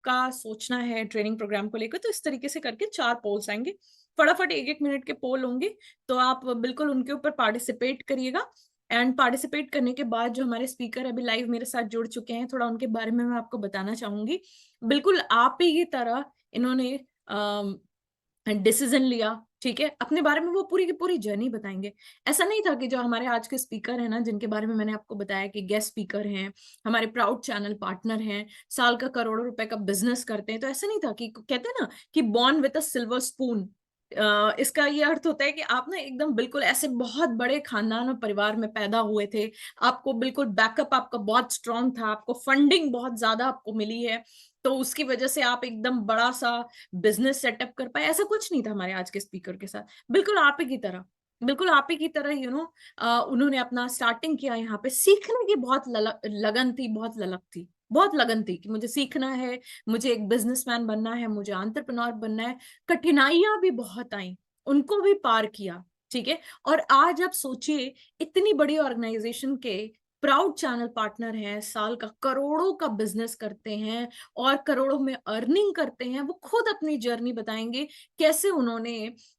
आपका सोचना है ट्रेनिंग प्रोग्राम को लेकर, तो इस तरीके से करके 4 पोल्स आएंगे, फटाफट 1-1 मिनट के पोल होंगे, तो आप बिल्कुल उनके ऊपर पार्टिसिपेट करिएगा। एंड पार्टिसिपेट करने के बाद जो हमारे स्पीकर अभी लाइव मेरे साथ जुड़ चुके हैं, थोड़ा उनके बारे में मैं आपको बताना चाहूंगी। बिल्कुल आप ही की तरह इन्होंने डिसीजन लिया, ठीक है, अपने बारे में वो पूरी की पूरी जर्नी बताएंगे। ऐसा नहीं था कि जो हमारे आज के स्पीकर हैं ना, जिनके बारे में मैंने आपको बताया कि गेस्ट स्पीकर हैं, हमारे प्राउड चैनल पार्टनर हैं, साल का करोड़ों रुपए का बिजनेस करते हैं, तो ऐसा नहीं था कि कहते हैं ना कि born with a silver spoon. इसका ये अर्थ होता है कि आप ना एकदम बिल्कुल ऐसे बहुत बड़े खानदान और परिवार में पैदा हुए थे, आपको बिल्कुल बैकअप आपका बहुत स्ट्रांग था, आपको फंडिंग बहुत ज्यादा आपको मिली है, तो उसकी वजह से आप एकदम बड़ा सा बिजनेस सेटअप कर पाए। ऐसा कुछ नहीं था हमारे आज के स्पीकर के साथ, बिल्कुल आप ही की तरह, बिल्कुल आप ही की तरह उन्होंने अपना स्टार्टिंग किया। यहाँ पे सीखने की बहुत लगन थी, बहुत ललक थी, बहुत लगन थी कि मुझे सीखना है, मुझे एक बिजनेसमैन बनना है, मुझे एंटरप्रेन्योर बनना है। कठिनाइयां भी बहुत आई, उनको भी पार किया, ठीक है। और आज आप सोचिए, इतनी बड़ी ऑर्गेनाइजेशन के प्राउड चैनल पार्टनर हैं, साल का करोड़ों का बिजनेस करते हैं और करोड़ों में अर्निंग करते हैं। वो खुद अपनी जर्नी बताएंगे, कैसे उन्होंने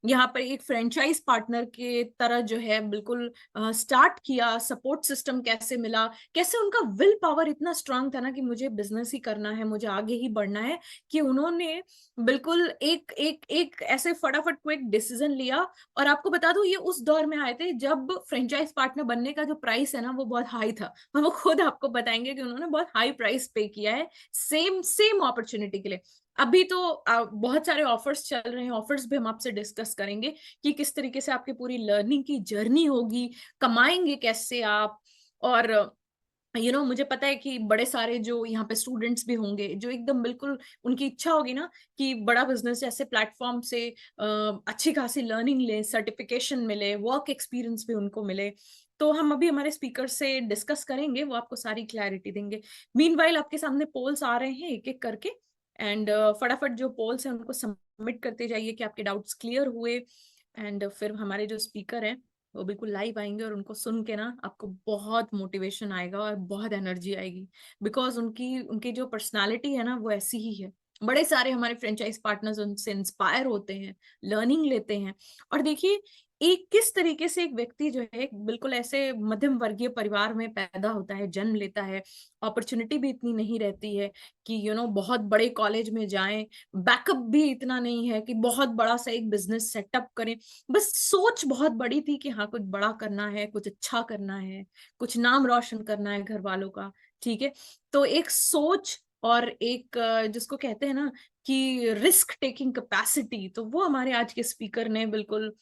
यहाँ पर एक फ्रेंचाइज पार्टनर के तरह जो है बिल्कुल स्टार्ट किया, सपोर्ट सिस्टम कैसे मिला, कैसे उनका विल पावर इतना स्ट्रांग था ना कि मुझे बिजनेस ही करना है, मुझे आगे ही बढ़ना है, कि उन्होंने बिल्कुल एक एक एक ऐसे फटाफट क्विक डिसीजन लिया। और आपको बता दूं, ये उस दौर में आए थे जब फ्रेंचाइज पार्टनर बनने का जो प्राइस है ना, वो बहुत हाई था, और वो खुद आपको बताएंगे कि उन्होंने बहुत हाई प्राइस पे किया है सेम सेम अपॉर्चुनिटी के लिए। अभी तो बहुत सारे ऑफर्स चल रहे हैं, ऑफर्स भी हम आपसे डिस्कस करेंगे कि किस तरीके से आपकी पूरी लर्निंग की जर्नी होगी, कमाएंगे कैसे आप। और मुझे पता है कि बड़े सारे जो यहाँ पे स्टूडेंट्स भी होंगे, जो एकदम बिल्कुल उनकी इच्छा होगी ना कि बड़ा बिजनेस जैसे प्लेटफॉर्म से अच्छी खासी लर्निंग ले, सर्टिफिकेशन मिले, वर्क एक्सपीरियंस भी उनको मिले। तो हम अभी हमारे स्पीकर से डिस्कस करेंगे, वो आपको सारी क्लैरिटी देंगे। मीनवाइल आपके सामने पोल्स आ रहे हैं एक एक करके, एंड फटाफट जो पोल्स हैं उनको सबमिट करते जाइए कि आपके डाउट्स क्लियर हुए। एंड फिर हमारे जो स्पीकर हैं वो बिल्कुल लाइव आएंगे, और उनको सुन के ना आपको बहुत मोटिवेशन आएगा और बहुत एनर्जी आएगी, बिकॉज उनकी उनकी जो पर्सनालिटी है ना वो ऐसी ही है। बड़े सारे हमारे फ्रेंचाइज पार्टनर्स उनसे इंस्पायर होते हैं, लर्निंग लेते हैं। और देखिए, एक किस तरीके से एक व्यक्ति जो है बिल्कुल ऐसे मध्यम वर्गीय परिवार में पैदा होता है, जन्म लेता है, अपॉर्चुनिटी भी इतनी नहीं रहती है कि बहुत बड़े कॉलेज में जाएं, बैकअप भी इतना नहीं है कि बहुत बड़ा सा एक बिजनेस सेटअप करें। बस सोच बहुत बड़ी थी कि हाँ, कुछ बड़ा करना है, कुछ अच्छा करना है, कुछ नाम रोशन करना है घर वालों का, ठीक है। तो एक सोच और एक जिसको कहते हैं ना कि रिस्क टेकिंग कैपेसिटी, तो वो हमारे आज के स्पीकर ने बिल्कुल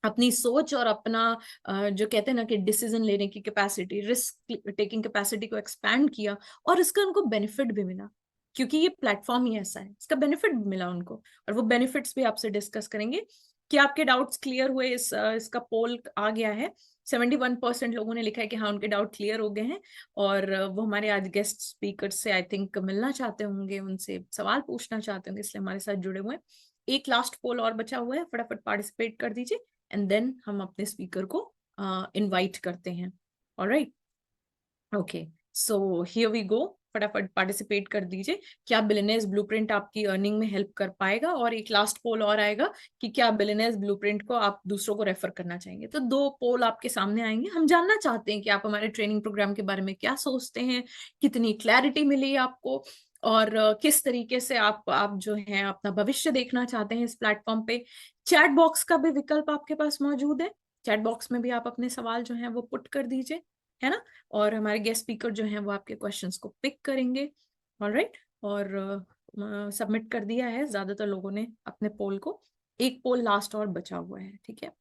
अपनी सोच और अपना जो कहते हैं ना कि डिसीजन लेने की कैपेसिटी, रिस्क टेकिंग कैपेसिटी को एक्सपैंड किया। और इसका उनको बेनिफिट भी मिला, क्योंकि ये प्लेटफॉर्म ही ऐसा है, इसका बेनिफिट भी मिला उनको। और वो बेनिफिट्स भी आपसे डिस्कस करेंगे कि आपके डाउट्स क्लियर हुए। इसका पोल आ गया है, 71% लोगों ने लिखा है कि हाँ, उनके डाउट क्लियर हो गए हैं। और वो हमारे आज गेस्ट स्पीकर से आई थिंक मिलना चाहते होंगे, उनसे सवाल पूछना चाहते होंगे, इसलिए हमारे साथ जुड़े हुए हैं। एक लास्ट पोल और बचा हुआ है, फटाफट पार्टिसिपेट कर दीजिए, एंड देन हम अपने स्पीकर को इनवाइट करते हैं। Alright, okay, so here we go. फटाफट पार्टिसिपेट कर दीजिए। क्या बिलियनेयर्स ब्लूप्रिंट आपकी अर्निंग में हेल्प कर पाएगा? और एक लास्ट पोल और आएगा कि क्या बिलियनेयर्स ब्लूप्रिंट को आप दूसरों को रेफर करना चाहेंगे। तो 2 पोल आपके सामने आएंगे। हम जानना चाहते हैं कि आप हमारे ट्रेनिंग प्रोग्राम के बारे में क्या सोचते हैं, कितनी क्लैरिटी मिली आपको, और किस तरीके से आप जो है अपना भविष्य देखना चाहते हैं इस प्लेटफॉर्म पे। चैट बॉक्स का भी विकल्प आपके पास मौजूद है, चैट बॉक्स में भी आप अपने सवाल जो है वो पुट कर दीजिए, है ना। और हमारे गेस्ट स्पीकर जो हैं वो आपके क्वेश्चंस को पिक करेंगे। ऑलराइट, और सबमिट कर दिया है ज्यादातर लोगों ने अपने पोल को। एक पोल लास्ट और बचा हुआ है, ठीक है।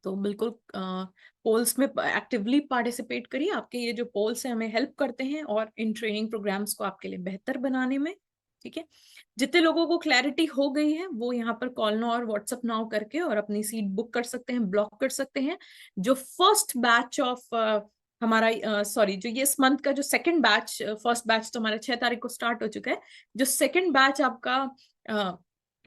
तो बिल्कुल पोल्स में एक्टिवली पार्टिसिपेट करिए। आपके ये जो पोल्स हैं हमें हेल्प करते हैं और इन ट्रेनिंग प्रोग्राम्स को आपके लिए बेहतर बनाने में, ठीक है। जितने लोगों को क्लैरिटी हो गई है वो यहाँ पर कॉल नाउ और व्हाट्सएप नाउ करके और अपनी सीट बुक कर सकते हैं, ब्लॉक कर सकते हैं। जो फर्स्ट बैच ऑफ हमारा सॉरी, जो ये इस मंथ का जो सेकंड बैच, फर्स्ट बैच तो हमारा 6 तारीख को स्टार्ट हो चुका है। जो सेकंड बैच आपका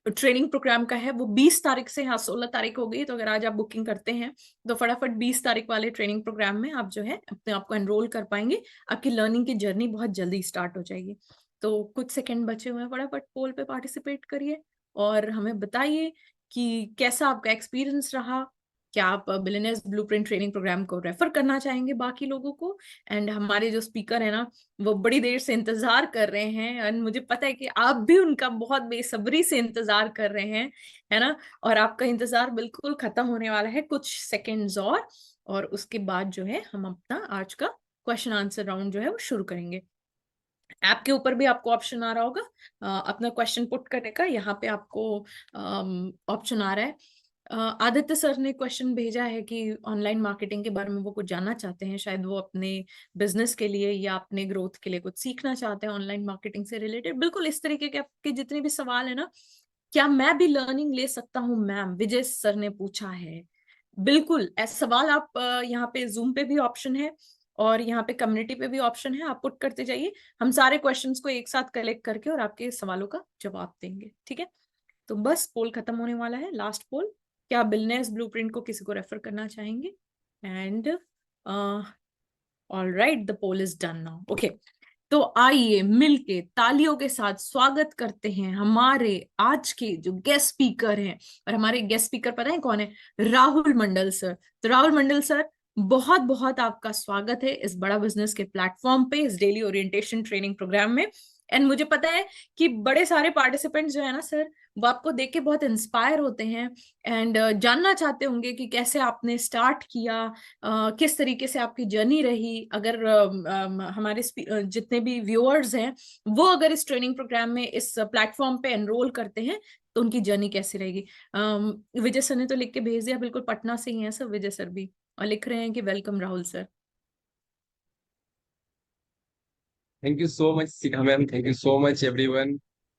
ट्रेनिंग प्रोग्राम का है वो 20 तारीख से, हाँ 16 तारीख हो गई, तो अगर आज आप बुकिंग करते हैं तो फटाफट 20 तारीख वाले ट्रेनिंग प्रोग्राम में आप जो है अपने आप को एनरोल कर पाएंगे। आपकी लर्निंग की जर्नी बहुत जल्दी स्टार्ट हो जाएगी। तो कुछ सेकंड बचे हुए हैं, फटाफट पोल पे पार्टिसिपेट करिए और हमें बताइए कि कैसा आपका एक्सपीरियंस रहा। क्या आप बिलियनियर्स ब्लूप्रिंट ट्रेनिंग प्रोग्राम को रेफर करना चाहेंगे बाकी लोगों को? एंड हमारे जो स्पीकर है ना, वो बड़ी देर से इंतजार कर रहे हैं, एंड मुझे पता है कि आप भी उनका बहुत बेसब्री से इंतजार कर रहे हैं, है ना? और आपका इंतजार बिल्कुल खत्म होने वाला है, कुछ सेकेंड्स और उसके बाद जो है हम अपना आज का क्वेश्चन आंसर राउंड जो है वो शुरू करेंगे। ऐप के ऊपर भी आपको ऑप्शन आ रहा होगा अपना क्वेश्चन पुट करने का। यहाँ पे आपको ऑप्शन आ रहा है। आदित्य सर ने क्वेश्चन भेजा है कि ऑनलाइन मार्केटिंग के बारे में वो कुछ जानना चाहते हैं, शायद वो अपने बिजनेस के लिए या अपने ग्रोथ के लिए कुछ सीखना चाहते हैं ऑनलाइन मार्केटिंग से रिलेटेड। बिल्कुल इस तरीके के आपके जितने भी सवाल है ना, क्या मैं भी लर्निंग ले सकता हूँ मैम, विजय सर ने पूछा है। बिल्कुल ऐसा सवाल आप यहाँ पे जूम पे भी ऑप्शन है और यहाँ पे कम्युनिटी पे भी ऑप्शन है, आप पुट करते जाइए। हम सारे क्वेश्चंस को एक साथ कलेक्ट करके और आपके सवालों का जवाब देंगे, ठीक है? तो बस पोल खत्म होने वाला है, लास्ट पोल। क्या बिलनेस ब्लूप्रिंट को किसी को रेफर करना चाहेंगे? And all right, the poll is done now. Okay, तो आइए मिलके तालियों के साथ स्वागत करते हैं हमारे आज के जो गेस्ट स्पीकर हैं। और हमारे गेस्ट स्पीकर पता है कौन है? राहुल मंडल सर। तो राहुल मंडल सर, बहुत बहुत आपका स्वागत है इस बड़ा बिजनेस के प्लेटफॉर्म पे, इस डेली ओरिएंटेशन ट्रेनिंग प्रोग्राम में। एंड मुझे पता है कि बड़े सारे पार्टिसिपेंट्स जो है ना सर, वो आपको देख के बहुत इंस्पायर होते हैं एंड जानना चाहते होंगे कि कैसे आपने स्टार्ट किया, किस तरीके से आपकी जर्नी रही। अगर हमारे जितने भी व्यूअर्स हैं वो अगर इस ट्रेनिंग प्रोग्राम में इस प्लेटफॉर्म पे एनरोल करते हैं तो उनकी जर्नी कैसी रहेगी। विजय सर ने तो लिख के भेज दिया, बिल्कुल पटना से ही है सर विजय सर भी, और लिख रहे हैं कि welcome Rahul sir. Thank you so much Shikha ma'am, thank you so much everyone.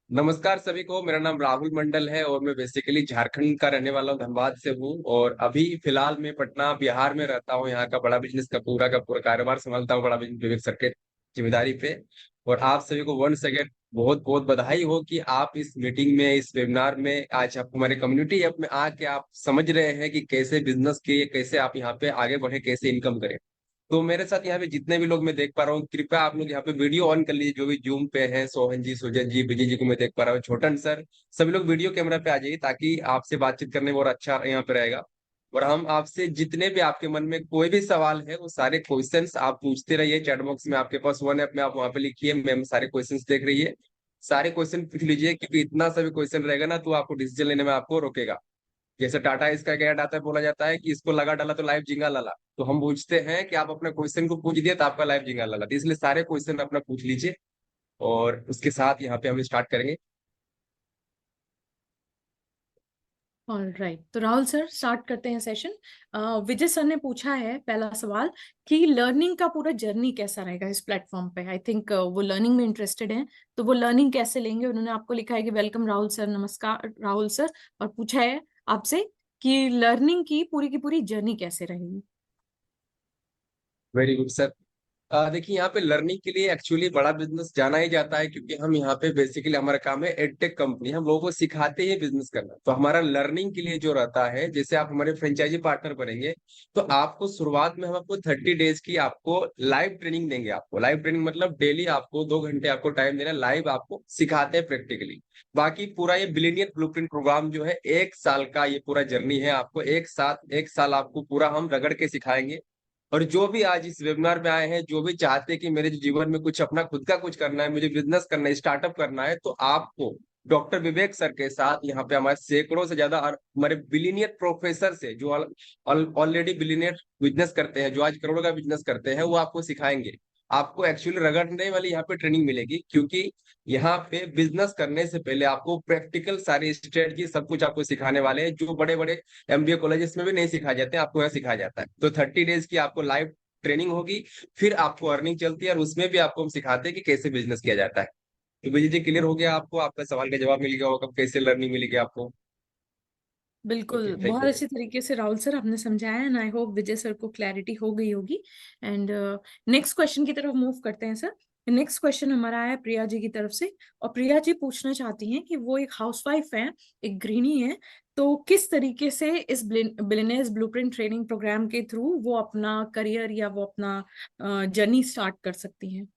नमस्कार सभी को, मेरा नाम राहुल मंडल है और मैं बेसिकली झारखंड का रहने वाला हूँ, धनबाद से हूँ। और अभी फिलहाल मैं पटना बिहार में रहता हूँ। यहाँ का बड़ा बिजनेस का पूरा कारोबार संभालता हूँ, बड़ा बिजनेस विवेक सर के जिम्मेदारी पे। और आप सभी को वन सेकेंड बहुत बहुत बधाई हो कि आप इस मीटिंग में, इस वेबिनार में आज आप हमारे कम्युनिटी ऐप में आके आप समझ रहे हैं कि कैसे बिजनेस के, कैसे आप यहाँ पे आगे बढ़े, कैसे इनकम करें। तो मेरे साथ यहाँ पे जितने भी लोग मैं देख पा रहा हूँ, कृपया आप लोग यहाँ पे वीडियो ऑन कर लीजिए। जो भी जूम पे है, सोहन जी, सुजन जी, विजय जी को मैं देख पा रहा हूँ, छोटन सर, सभी लोग वीडियो कैमरा पे आ जाइए ताकि आपसे बातचीत करने में और अच्छा यहाँ पे रहेगा। और हम आपसे जितने भी आपके मन में कोई भी सवाल है, वो सारे क्वेश्चंस आप पूछते रहिए। चैट बॉक्स में आपके पास वन ऐप में आप वहाँ पे लिखिए, मैम सारे क्वेश्चंस देख रही है, सारे क्वेश्चन पूछ लीजिए। क्योंकि इतना सभी क्वेश्चन रहेगा ना तो आपको डिसीजन लेने में आपको रोकेगा। जैसे टाटा इसका क्या आता है, बोला जाता है कि इसको लगा डाला तो लाइव झींगा लाला। तो हम पूछते हैं कि आप अपने क्वेश्चन को पूछ दिए तो आपका लाइव झींगा लाला, तो इसलिए सारे क्वेश्चन अपना पूछ लीजिए और उसके साथ यहाँ पे हम स्टार्ट करेंगे। ऑलराइट, तो राहुल सर स्टार्ट करते हैं सेशन। विजय सर ने पूछा है पहला सवाल कि लर्निंग का पूरा जर्नी कैसा रहेगा इस प्लेटफॉर्म पे। आई थिंक वो लर्निंग में इंटरेस्टेड हैं, तो वो लर्निंग कैसे लेंगे। उन्होंने आपको लिखा है कि वेलकम राहुल सर, नमस्कार राहुल सर, और पूछा है आपसे कि लर्निंग की पूरी जर्नी कैसे रहेगी। Very good sir. देखिए, यहाँ पे लर्निंग के लिए एक्चुअली बड़ा बिजनेस जाना ही जाता है, क्योंकि हम यहाँ पे बेसिकली हमारा काम है एडटेक कंपनी, हम लोगों को सिखाते हैं बिजनेस करना। तो हमारा लर्निंग के लिए जो रहता है, जैसे आप हमारे फ्रेंचाइजी पार्टनर बनेंगे तो आपको शुरुआत में हम आपको 30 डेज की आपको लाइव ट्रेनिंग देंगे। आपको लाइव ट्रेनिंग मतलब डेली आपको 2 घंटे आपको टाइम देना, लाइव आपको सिखाते हैं प्रैक्टिकली। बाकी पूरा ये बिलियनियर ब्लूप्रिंट प्रोग्राम जो है 1 साल का, ये पूरा जर्नी है। आपको एक साल आपको पूरा हम रगड़ के सिखाएंगे। और जो भी आज इस वेबिनार में आए हैं, जो भी चाहते हैं कि मेरे जीवन में कुछ अपना खुद का कुछ करना है, मुझे बिजनेस करना है, स्टार्टअप करना है, तो आपको डॉक्टर विवेक सर के साथ यहाँ पे हमारे सैकड़ों से ज्यादा और हमारे बिलीनियर प्रोफेसर से, जो ऑलरेडी बिलीनियर बिजनेस करते हैं, जो आज करोड़ों का बिजनेस करते हैं, वो आपको सिखाएंगे। आपको एक्चुअली रगड़ने वाली यहाँ पे ट्रेनिंग मिलेगी, क्योंकि यहाँ पे बिजनेस करने से पहले आपको प्रैक्टिकल सारी स्ट्रेटजी सब कुछ आपको सिखाने वाले हैं, जो बड़े बड़े एमबीए कॉलेजेस में भी नहीं सिखाए जाते हैं, आपको यहाँ सिखाया जाता है। तो 30 डेज की आपको लाइव ट्रेनिंग होगी, फिर आपको अर्निंग चलती है और उसमें भी आपको हम सिखाते हैं कि कैसे बिजनेस किया जाता है। तो विजय जी, क्लियर हो गया आपको? आपका सवाल का जवाब मिल गया होगा, कैसे लर्निंग मिलेगी आपको? बिल्कुल, ओके, थैंक बहुत यू। अच्छी तरीके से राहुल सर आपने समझाया, and I hope Vijay sir को क्लैरिटी हो गई होगी। एंड नेक्स्ट क्वेश्चन की तरफ मूव करते हैं सर। नेक्स्ट क्वेश्चन हमारा है प्रिया जी की तरफ से, और प्रिया जी पूछना चाहती हैं कि वो एक हाउसवाइफ है, एक गृहिणी है, तो किस तरीके से इस बिलियनियर्स ब्लूप्रिंट ट्रेनिंग प्रोग्राम के थ्रू वो अपना करियर या वो अपना जर्नी स्टार्ट कर सकती हैं।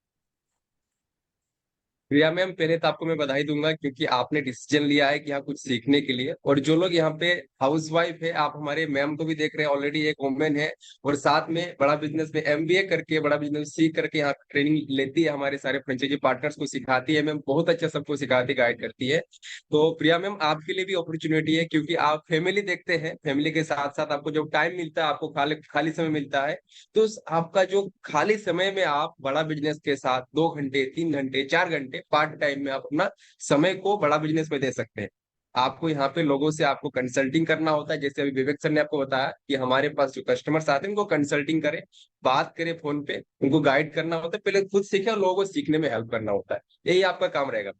प्रिया मैम, पहले तो आपको मैं बधाई दूंगा क्योंकि आपने डिसीजन लिया है कि यहाँ कुछ सीखने के लिए। और जो लोग यहाँ पे हाउस वाइफ है, आप हमारे मैम को भी देख रहे हैं, ऑलरेडी एक वुमेन है और साथ में बड़ा बिजनेस में एमबीए करके, बड़ा बिजनेस सीख करके यहाँ पे ट्रेनिंग लेती है, हमारे सारे फ्रेंचाइजी पार्टनर्स को सिखाती है मैम, बहुत अच्छा सबको सिखाती गाइड करती है। तो प्रिया मैम, आपके लिए भी अपॉर्चुनिटी है क्योंकि आप फैमिली देखते हैं, फैमिली के साथ साथ आपको जब टाइम मिलता है, आपको खाली खाली समय मिलता है, तो आपका जो खाली समय में आप बड़ा बिजनेस के साथ 2 घंटे, 3 घंटे, 4 घंटे पार्ट टाइम में आप अपना समय को बड़ा बिजनेस में दे सकते हैं। आपको यहाँ पे लोगों से आपको कंसल्टिंग करना होता है, जैसे अभी विवेक सर ने आपको बताया कि हमारे पास जो कस्टमर्स आते हैं उनको कंसल्टिंग करें, बात करें फोन पे, उनको गाइड करना होता है, पहले खुद सीखे और लोगों को सीखने में हेल्प करना होता है, यही आपका काम रहेगा।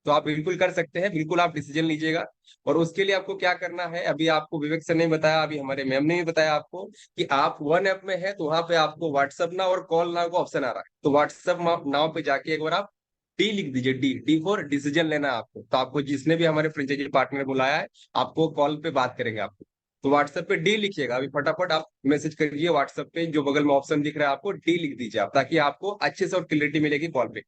तो आप बिल्कुल कर सकते हैं, बिल्कुल आप डिसीजन लीजिएगा। और उसके लिए आपको क्या करना है, अभी आपको विवेक सर ने बताया, अभी हमारे मैम ने भी बताया आपको कि आप वन ऐप में है, तो वहां पे आपको व्हाट्सअप ना और कॉल ना का ऑप्शन आ रहा है, तो व्हाट्सअप नाव पे जाके एक बार आप डी लिख दीजिए, डी डी फॉर डिसीजन लेना है आपको। तो आपको जिसने भी हमारे फ्रेंचाइजी पार्टनर बुलाया है, आपको कॉल पे बात करेंगे आपको, तो व्हाट्सएप पे डी लिखिएगा, अभी फटाफट आप मैसेज करिए व्हाट्सएप पे, जो बगल में ऑप्शन दिख रहा है आपको डी लिख दीजिए आप, ताकि आपको अच्छे से और क्लियरिटी मिलेगी कॉल पे।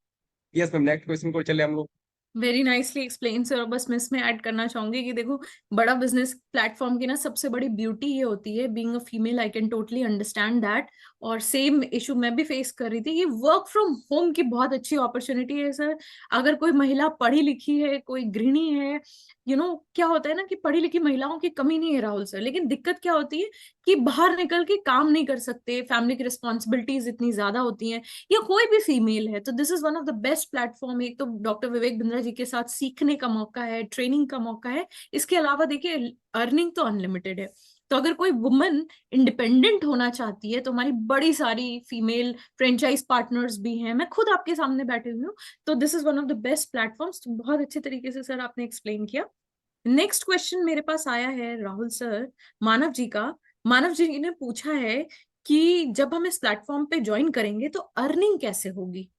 यस मैम, नेक्स्ट क्वेश्चन को चले हम लोग। Very nicely explain sir. और बस मैं इसमें ऐड करना चाहूंगी कि देखो, बड़ा बिजनेस प्लेटफॉर्म की ना सबसे बड़ी ब्यूटी ये होती है, being a female I can totally understand that. और सेम इशू मैं भी फेस कर रही थी कि वर्क फ्रॉम होम की बहुत अच्छी अपॉर्चुनिटी है सर। अगर कोई महिला पढ़ी लिखी है, कोई गृहिणी है, क्या होता है ना कि पढ़ी लिखी महिलाओं की कमी नहीं है राहुल सर, लेकिन दिक्कत क्या होती है कि बाहर निकल के काम नहीं कर सकते, फैमिली की रिस्पॉन्सिबिलिटीज इतनी ज्यादा होती हैं, या कोई भी फीमेल है। तो this is one of the best platform. एक तो डॉक्टर विवेक बिंद्रा जी के साथ सीखने का मौका है, ट्रेनिंग का मौका है, इसके अलावा देखिए अर्निंग तो अनलिमिटेड है। तो अगर कोई वुमन इंडिपेंडेंट होना चाहती है तो हमारी बड़ी सारी फीमेल फ्रेंचाइज पार्टनर्स भी हैं, मैं खुद आपके सामने बैठी हुई हूँ। तो this is one of the best platforms. बहुत अच्छे तरीके से सर आपने एक्सप्लेन किया। नेक्स्ट क्वेश्चन मेरे पास आया है राहुल सर, मानव जी का। मानव जी ने पूछा है कि जब हम इस प्लेटफॉर्म पे ज्वाइन करेंगे तो अर्निंग कैसे होगी।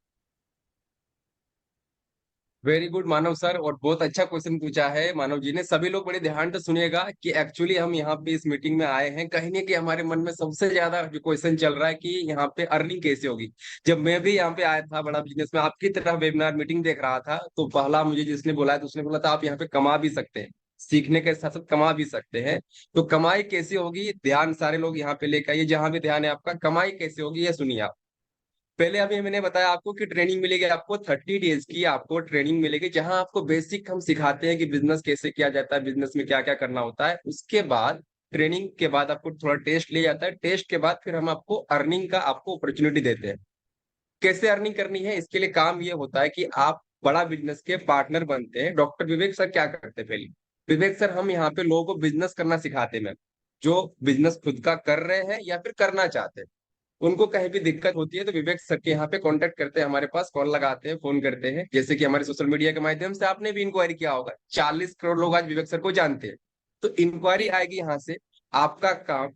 वेरी गुड मानव सर, और बहुत अच्छा क्वेश्चन पूछा है मानव जी ने। सभी लोग बड़े ध्यान से सुनिएगा कि एक्चुअली हम यहाँ पे इस मीटिंग में आए हैं, कहीं ना कहीं हमारे मन में सबसे ज्यादा जो क्वेश्चन चल रहा है कि यहाँ पे अर्निंग कैसे होगी। जब मैं भी यहाँ पे आया था बड़ा बिजनेस में, आपकी तरह वेबिनार मीटिंग देख रहा था, तो पहला मुझे जिसने बोला तो उसने बोला था आप यहाँ पे कमा भी सकते हैं, सीखने के साथ साथ कमा भी सकते हैं। तो कमाई कैसे होगी, ध्यान सारे लोग यहाँ पे लेकर आइए, जहां भी ध्यान है आपका, कमाई कैसे होगी ये सुनिए आप। पहले अभी मैंने बताया आपको कि ट्रेनिंग मिलेगी आपको, 30 डेज की आपको ट्रेनिंग मिलेगी, जहां आपको बेसिक हम सिखाते हैं कि बिजनेस कैसे किया जाता है, बिजनेस में क्या क्या करना होता है। उसके बाद ट्रेनिंग के बाद आपको थोड़ा टेस्ट लिया जाता है, टेस्ट के बाद फिर हम आपको अर्निंग का आपको अपॉर्चुनिटी देते हैं। कैसे अर्निंग करनी है, इसके लिए काम ये होता है कि आप बड़ा बिजनेस के पार्टनर बनते हैं। डॉक्टर विवेक सर क्या करते हैं, पहले विवेक सर हम यहाँ पे लोगों को बिजनेस करना सिखाते हैं मैम, जो बिजनेस खुद का कर रहे हैं या फिर करना चाहते हैं, उनको कहीं भी दिक्कत होती है तो विवेक सर के यहाँ पे कांटेक्ट करते हैं, हमारे पास कॉल लगाते हैं, फोन करते हैं। जैसे कि हमारे सोशल मीडिया के माध्यम से आपने भी इंक्वायरी किया होगा, 40 करोड़ लोग आज विवेक सर को जानते हैं। तो इंक्वायरी आएगी यहाँ से, आपका काम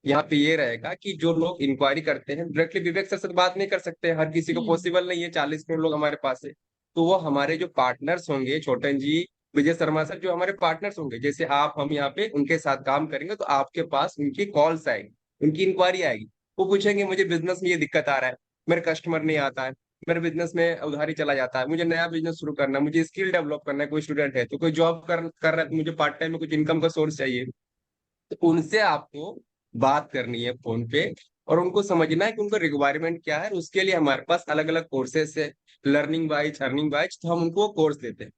यहाँ पे ये रहेगा कि जो लोग इंक्वायरी करते हैं डायरेक्टली विवेक सर से तो बात नहीं कर सकते, हर किसी को हम्म। पॉसिबल नहीं है, 40 करोड़ लोग हमारे पास है। तो वो हमारे जो पार्टनर्स होंगे, छोटन जी, विजय शर्मा सर, जो हमारे पार्टनर्स होंगे, जैसे आप हम यहाँ पे उनके साथ काम करेंगे, तो आपके पास उनकी कॉल्स आएगी, उनकी इंक्वायरी आएगी। वो पूछेंगे मुझे बिजनेस में ये दिक्कत आ रहा है, मेरे कस्टमर नहीं आता है, मेरे बिजनेस में उधारी चला जाता है, मुझे नया बिजनेस शुरू करना है, मुझे स्किल डेवलप करना है, कोई स्टूडेंट है तो कोई जॉब कर रहा है तो मुझे पार्ट टाइम में कुछ इनकम का सोर्स चाहिए। तो उनसे आपको बात करनी है फोन पे, और उनको समझना है कि उनको रिक्वायरमेंट क्या है। उसके लिए हमारे पास अलग अलग कोर्सेस है, लर्निंग वाइज, अर्निंग वाइज, तो हम उनको कोर्स देते हैं।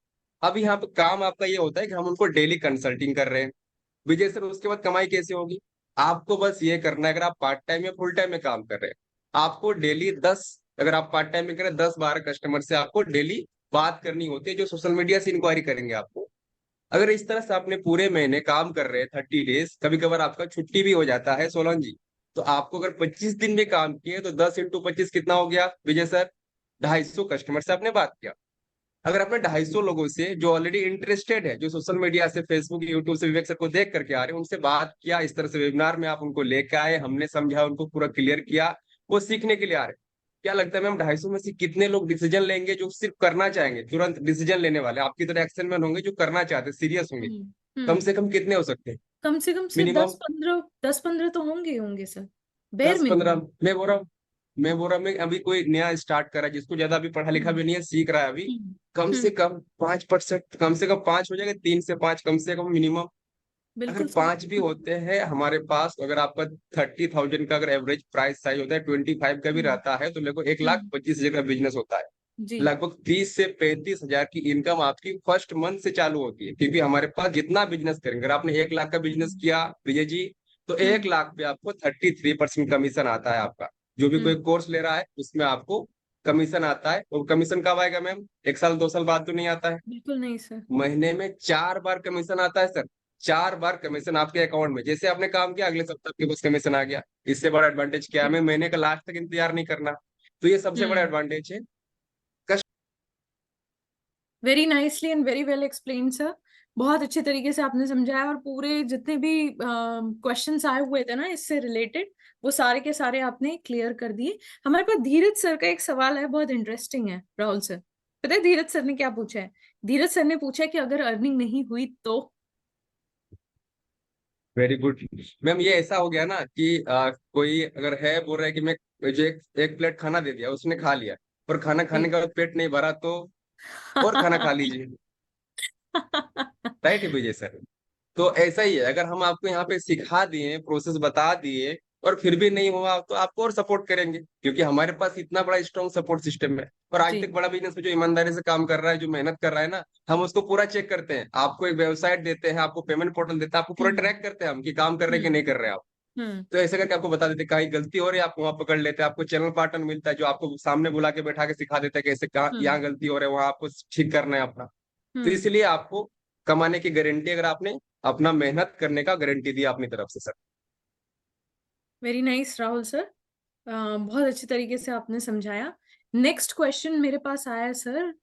अब यहाँ पे काम आपका ये होता है कि हम उनको डेली कंसल्टिंग कर रहे हैं। विजय सर, उसके बाद कमाई कैसे होगी, आपको बस ये करना है, अगर आप पार्ट टाइम या फुल टाइम में काम कर रहे हैं, आपको डेली 10, अगर आप पार्ट टाइम में करें, 10-12 कस्टमर से आपको डेली बात करनी होती है, जो सोशल मीडिया से इंक्वायरी करेंगे आपको। अगर इस तरह से आपने पूरे महीने काम कर रहे हैं, 30 डेज, कभी कभार आपका छुट्टी भी हो जाता है सोलन जी, तो आपको अगर 25 दिन भी काम किए तो 10 × 25 कितना हो गया विजय सर, 250 कस्टमर से आपने बात किया। अगर आपने 250 लोगों से जो ऑलरेडी इंटरेस्टेड है, जो सोशल मीडिया से, फेसबुक, यूट्यूब से विवेक सर को देख करके आ रहे हैं, उनसे बात किया, इस तरह से वेबिनार में आप उनको लेके आए, हमने समझा, उनको पूरा क्लियर किया, वो सीखने के लिए आ रहे हैं। क्या लगता है मैम, 250 में से कितने लोग डिसीजन लेंगे, जो सिर्फ करना चाहेंगे, तुरंत डिसीजन लेने वाले आपकी तरह एक्शन मैन होंगे, जो करना चाहते, सीरियस होंगे? हम्म। कम हम्म। से कम कितने हो सकते हैं? कम से कम से मिनिमम 10-15, 10-15 तो होंगे ही होंगे सर, बेर दस मिनिमम। पंद्रह मैं बोल रहा हूँ, मैं बोल रहा मैं अभी कोई नया स्टार्ट कर रहा है, जिसको ज्यादा अभी पढ़ा लिखा भी हम्म नहीं है, सीख रहा है अभी, हम्म कम से हम्म, कम 5%, कम से कम 5 हो जाएगा, 3 से 5 कम से कम मिनिमम। अगर बिल्कुल सही। 5 भी होते हैं हमारे पास, अगर आपका 30,000 का अगर एवरेज प्राइस साइज होता है, 25 का भी हम्म रहता है, तो लगभग एक लाख हम्म, पच्चीस हजार का बिजनेस होता है। जी। लगभग 30 से 35 हजार की इनकम आपकी फर्स्ट मंथ से चालू होती है, क्योंकि हमारे पास जितना बिजनेस करेंगे, अगर आपने 1 लाख का बिजनेस हम्म किया विजय जी, तो एक हम्म लाख पे आपको 33% कमीशन आता है आपका। जो भी कोई हम्म, कोर्स ले रहा है उसमें आपको कमीशन आता है। और कमीशन कब आएगा मैम? 1 साल 2 साल बाद तो नहीं आता है। बिल्कुल नहीं सर। महीने में 4 बार कमीशन आता है सर। 4 बार कमीशन आपके अकाउंट में, जैसे आपने काम किया अगले सप्ताह आपके पास कमीशन आ गया। इससे बड़ा एडवांटेज क्या है? हमें महीने का लास्ट तक इंतजार नहीं करना। तो ये सबसे बड़ा हम्म, एडवांटेज है। Very nicely and very well explain sir. बहुत अच्छे तरीके से आपने समझाया, और पूरे जितने भी क्वेश्चंस आए हुए थे ना इससे रिलेटेड, वो सारे के सारे आपने क्लियर कर दिए। हमारे पास धीरज सर का एक सवाल है, बहुत इंटरेस्टिंग है राहुल सर। पता है धीरज सर ने क्या पूछा है? धीरज सर ने पूछा है कि अगर अर्निंग नहीं हुई तो। Very good ma'am. ये ऐसा हो गया ना कि कोई अगर है बोल रहा है कि मैं मुझे एक प्लेट खाना दे दिया, उसने खा लिया, पर खाना खाने जी। के बाद पेट नहीं भरा, तो और खाना खा लीजिए। राइट है विजय सर? तो ऐसा ही है, अगर हम आपको यहाँ पे सिखा दिए, प्रोसेस बता दिए, और फिर भी नहीं हुआ, तो आपको और सपोर्ट करेंगे, क्योंकि हमारे पास इतना बड़ा स्ट्रॉन्ग सपोर्ट सिस्टम है। और आज जी। तक बड़ा बिजनेस में जो ईमानदारी से काम कर रहा है, जो मेहनत कर रहा है ना, हम उसको पूरा चेक करते हैं। आपको एक वेबसाइट देते हैं, आपको पेमेंट पोर्टल देते हैं, आपको पूरा हम्म ट्रैक करते हैं हम कि काम कर रहे हैं कि हम्म नहीं कर रहे हैं आप। हम्म तो ऐसे करके आपको बता देते हैं, कहीं गलती हो रही है आपको वहां पकड़ लेते हैं। आपको चैनल पार्टनर मिलता है जो आपको सामने बुला के बैठा के सिखा देता है कैसे कहाँ हम्म यहाँ गलती हो रहा है, वहां आपको ठीक करना है अपना। तो हम्म, इसलिए आपको कमाने की गारंटी, अगर आपने अपना मेहनत करने का गारंटी दिया अपनी तरफ से sir. Very nice Rahul sir. बहुत अच्छे तरीके से आपने समझाया। नेक्स्ट क्वेश्चन मेरे पास आया है सर,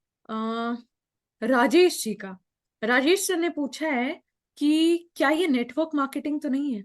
राजेश जी का। राजेश सर ने पूछा है कि क्या ये नेटवर्क मार्केटिंग तो नहीं है?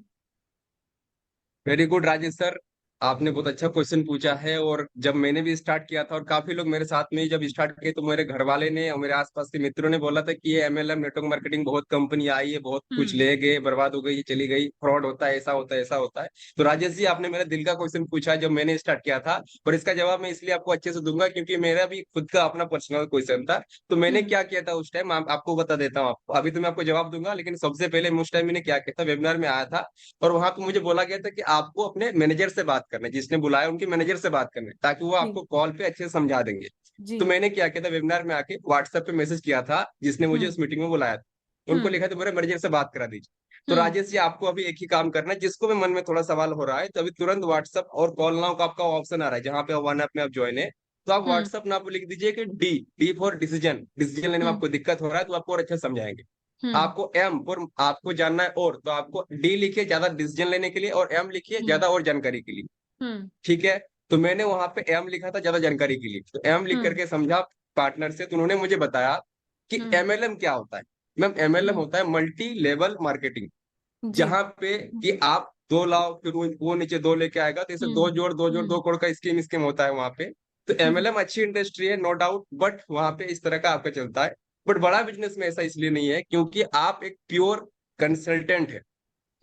वेरी गुड राजेश सर, आपने बहुत अच्छा क्वेश्चन पूछा है। और जब मैंने भी स्टार्ट किया था, और काफी लोग मेरे साथ में ही जब स्टार्ट किए, तो मेरे घर वाले ने और मेरे आसपास के मित्रों ने बोला था कि ये एमएलएम नेटवर्क मार्केटिंग बहुत कंपनी आई है, बहुत कुछ हम्म ले गए, बर्बाद हो गई, ये चली गई, फ्रॉड होता है, ऐसा होता है, ऐसा होता है। तो राजेश जी, आपने मेरा दिल का क्वेश्चन पूछा जब मैंने स्टार्ट किया था। और इसका जवाब मैं इसलिए आपको अच्छे से दूंगा क्योंकि मेरा भी खुद का अपना पर्सनल क्वेश्चन था। तो मैंने हम्म क्या किया था उस टाइम, आपको बता देता हूँ। आपको अभी तो मैं आपको जवाब दूंगा, लेकिन सबसे पहले मैं उस टाइम मैंने क्या किया था, वेबिनार में आया था, और वहां पे मुझे बोला गया था कि आपको अपने मैनेजर से बात करना है, जिसने बुलाया उनके मैनेजर से बात करना है, ताकि वो जी आपको कॉल पे अच्छे से समझा देंगे। जी। तो मैंने क्या किया था, वेबिनार में आके व्हाट्सएप पे मैसेज किया था जिसने मुझे हम्म उस मीटिंग में बुलाया था, उनको हम्म लिखा था मेरे मैनेजर से बात करा दीजिए। तो हम्म राजेश जी, आपको अभी एक ही काम करना है, जिसको भी मन में थोड़ा सवाल हो रहा है, तो अभी तुरंत व्हाट्सएप और कॉल नाउ का आपका ऑप्शन आ रहा है, जहां पे वन ऐप में आप ज्वाइन है, तो आप हम्म व्हाट्सएप नाउ पे लिख दीजिए कि D, D for decision. Decision लेने में हम्म आपको दिक्कत हो रहा है, तो आपको और अच्छा समझाएंगे। हम्म आपको एम और आपको जानना है, और तो आपको डी लिखिए ज्यादा डिसीजन लेने के लिए, और एम लिखिए हम्म ज्यादा और जानकारी के लिए। हम्म ठीक है? तो मैंने वहां पे एम लिखा था ज्यादा जानकारी के लिए, तो एम लिख हम्म करके समझा पार्टनर से, तो उन्होंने मुझे बताया कि हम्म एमएलएम क्या होता है। मैम, एमएलएम हम्म, होता है मल्टी लेवल मार्केटिंग, जी। जहां पे कि आप दो लाओ, फिर वो नीचे दो लेके आएगा, तो इसे दो हम्म जोड़ दो जोड़ हम्म 2 करोड़ का स्कीम स्कीम होता है वहां पे। तो हम्म एमएलएम अच्छी इंडस्ट्री है, नो डाउट, बट वहां पे इस तरह का आपका चलता है। बट बड़ा बिजनेस में ऐसा इसलिए नहीं है क्योंकि आप एक प्योर कंसल्टेंट है।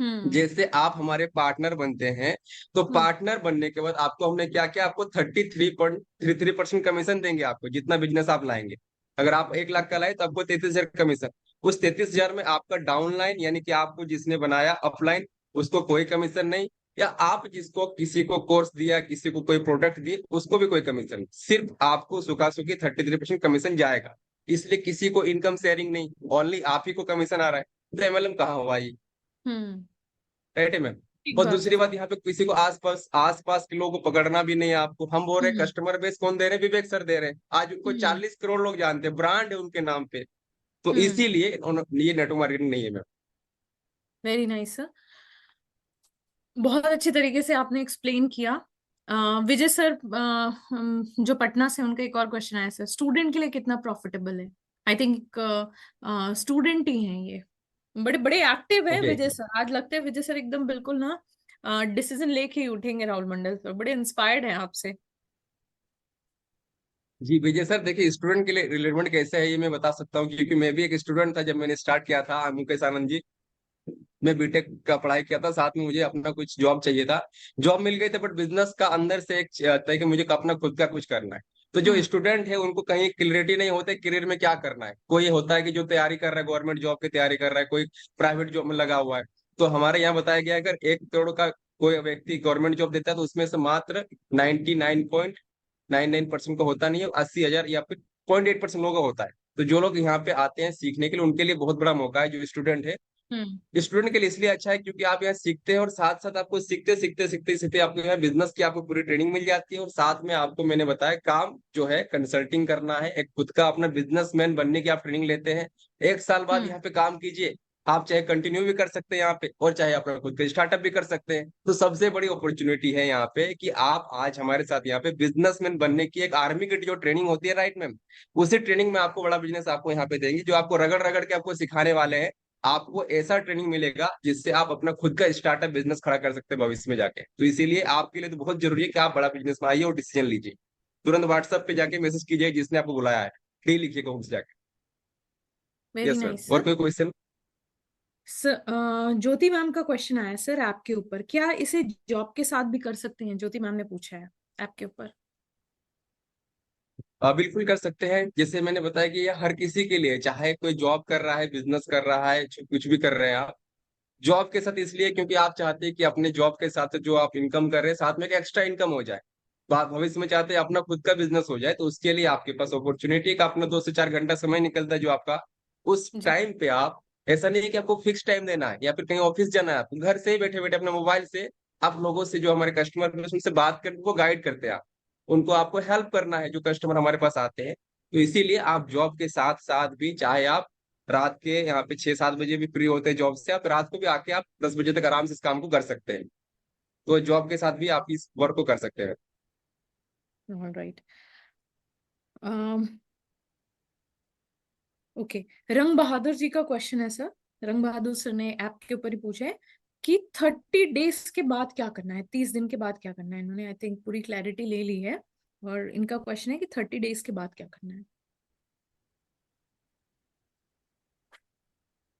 हम्म जैसे आप हमारे पार्टनर बनते हैं, तो हम्म पार्टनर बनने के बाद आपको हमने क्या किया, आपको 33.33% कमीशन देंगे आपको, जितना बिजनेस आप लाएंगे। अगर आप 1 लाख का लाए तो आपको 33 हजार कमीशन। उस 33 हजार में आपका डाउनलाइन, यानी कि आपको जिसने बनाया अपलाइन, उसको कोई कमीशन नहीं। या आप जिसको किसी को कोर्स दिया, किसी को कोई प्रोडक्ट दिए, उसको भी कोई कमीशन नहीं। सिर्फ आपको सुखा सुखी 33% कमीशन जाएगा। इसलिए किसी को इनकम शेयरिंग नहीं, ओनली आप ही को कमीशन आ रहा है। तो एमएलएम कहाँ हुआ ये? हम्म, राइट है मैम? ठीक और बात है दूसरी सर। बात, यहाँ पे किसी को आसपास आसपास के लोगों को पकड़ना भी नहीं है आपको। हम बोल रहे हैं हम्म कस्टमर बेस कौन दे रहे हैं? विवेक सर दे रहे हैं। आज उनको हम्म 40 करोड़ लोग जानते हैं, ब्रांड है उनके नाम पे। तो हम्म, इसीलिए ये नेटवर्क मार्केटिंग नहीं है मैम। Very nice sir. बहुत अच्छे तरीके से आपने एक्सप्लेन किया। विजय सर, जो पटना से, उनका एक और क्वेश्चन आया सर, स्टूडेंट के लिए कितना प्रॉफिटेबल है? आई थिंक स्टूडेंट ही हैं ये, बड़े बड़े एक्टिव है ओके। विजय सर। आज लगता है विजय सर एकदम बिल्कुल ना डिसीजन लेके ही उठेंगे राहुल मंडल सर, बड़े इंस्पायर्ड हैं आपसे। जी विजय सर, देखिए स्टूडेंट के लिए रिलेवेंट कैसे है ये मैं बता सकता हूँ, क्योंकि मैं भी एक स्टूडेंट था जब मैंने स्टार्ट किया था, मुकेश आनंद जी। मैं बीटेक का पढ़ाई किया था, साथ में मुझे अपना कुछ जॉब चाहिए था। जॉब मिल गई थी, बट बिजनेस का अंदर से एक था कि मुझे अपना खुद का कुछ करना है। तो जो हम्म। स्टूडेंट है उनको कहीं क्लियरिटी नहीं होते करियर में क्या करना है। कोई होता है कि जो तैयारी कर रहा है, गवर्नमेंट जॉब की तैयारी कर रहा है, कोई प्राइवेट जॉब में लगा हुआ है। तो हमारे यहाँ बताया गया है, अगर 1 करोड़ का कोई व्यक्ति गवर्नमेंट जॉब देता है तो उसमें से मात्र 99.99% का होता नहीं है, 80,000 या फिर 0.8% लोगों का होता है। तो जो लोग यहाँ पे आते हैं सीखने के लिए, उनके लिए बहुत बड़ा मौका है। जो स्टूडेंट है, हम्म। स्टूडेंट के लिए इसलिए अच्छा है क्योंकि आप यहाँ सीखते हैं और साथ साथ आपको सीखते सीखते सीखते सीखते आपको यहाँ बिजनेस की आपको पूरी ट्रेनिंग मिल जाती है। और साथ में आपको मैंने बताया काम जो है कंसल्टिंग करना है, एक खुद का अपना बिजनेसमैन बनने की आप ट्रेनिंग लेते हैं। 1 साल बाद हम्म। यहाँ पे काम कीजिए, आप चाहे कंटिन्यू भी कर सकते हैं यहाँ पे, और चाहे अपना खुद का स्टार्टअप भी कर सकते हैं। तो सबसे बड़ी अपॉर्चुनिटी है यहाँ पे कि आप आज हमारे साथ यहाँ पे बिजनेसमैन बनने की एक आर्मी की जो ट्रेनिंग होती है, राइट मैम, उसी ट्रेनिंग में आपको बड़ा बिजनेस आपको यहाँ पे देंगे, जो आपको रगड़ रगड़ के आपको सिखाने वाले हैं। आपको ऐसा ट्रेनिंग मिलेगा जिससे आप अपना खुद का स्टार्टअप बिजनेस खड़ा कर सकते हैं भविष्य में जाके। तो इसीलिए आपके लिए तो बहुत जरूरी है कि आप बड़ा बिजनेस में आइए और डिसीजन लीजिए। तुरंत व्हाट्सएप पे जाके मैसेज कीजिए जिसने आपको बुलाया है, ठीक लिखिएगा उनसे जाके। वेरी यस मैम, नाइस और सर। कोई क्वेश्चन? ज्योति मैम का क्वेश्चन आया सर ऐप के ऊपर, क्या इसे जॉब के साथ भी कर सकते हैं? ज्योति मैम ने पूछा है ऐप के ऊपर। बिल्कुल कर सकते हैं। जैसे मैंने बताया कि ये हर किसी के लिए, चाहे कोई जॉब कर रहा है, बिजनेस कर रहा है, कुछ भी कर रहे हैं आप। जॉब के साथ इसलिए क्योंकि आप चाहते हैं कि अपने जॉब के साथ जो आप इनकम कर रहे हैं साथ में एक एक्स्ट्रा इनकम हो जाए। तो आप भविष्य में चाहते हैं अपना खुद का बिजनेस हो जाए, तो उसके लिए आपके पास अपॉर्चुनिटी का अपना 2 से 4 घंटा समय निकलता है जो आपका, उस जी। टाइम पे आप, ऐसा नहीं है कि आपको फिक्स टाइम देना है या फिर कहीं ऑफिस जाना है, आप घर से ही बैठे बैठे अपने मोबाइल से आप लोगों से, जो हमारे कस्टमर हैं उनसे बात करके वो गाइड करते हैं आप, उनको आपको हेल्प करना है जो कस्टमर हमारे पास आते हैं। तो इसीलिए आप जॉब के साथ साथ भी, चाहे आप रात के यहाँ पे 6-7 बजे भी फ्री होते हैं जॉब से, आप रात को भी आके आप 10 बजे तक आराम से इस काम को कर सकते हैं। तो जॉब के साथ भी आप इस वर्क को कर सकते हैं। All right. ओके। रंग बहादुर जी का क्वेश्चन है सर। रंग बहादुर सर ने ऐप के ऊपर ही पूछा है कि 30 डेज के बाद क्या करना है, 30 दिन के बाद क्या करना है। इन्होंने आई थिंक पूरी क्लैरिटी ले ली है, और इनका क्वेश्चन है कि 30 डेज के बाद क्या करना है।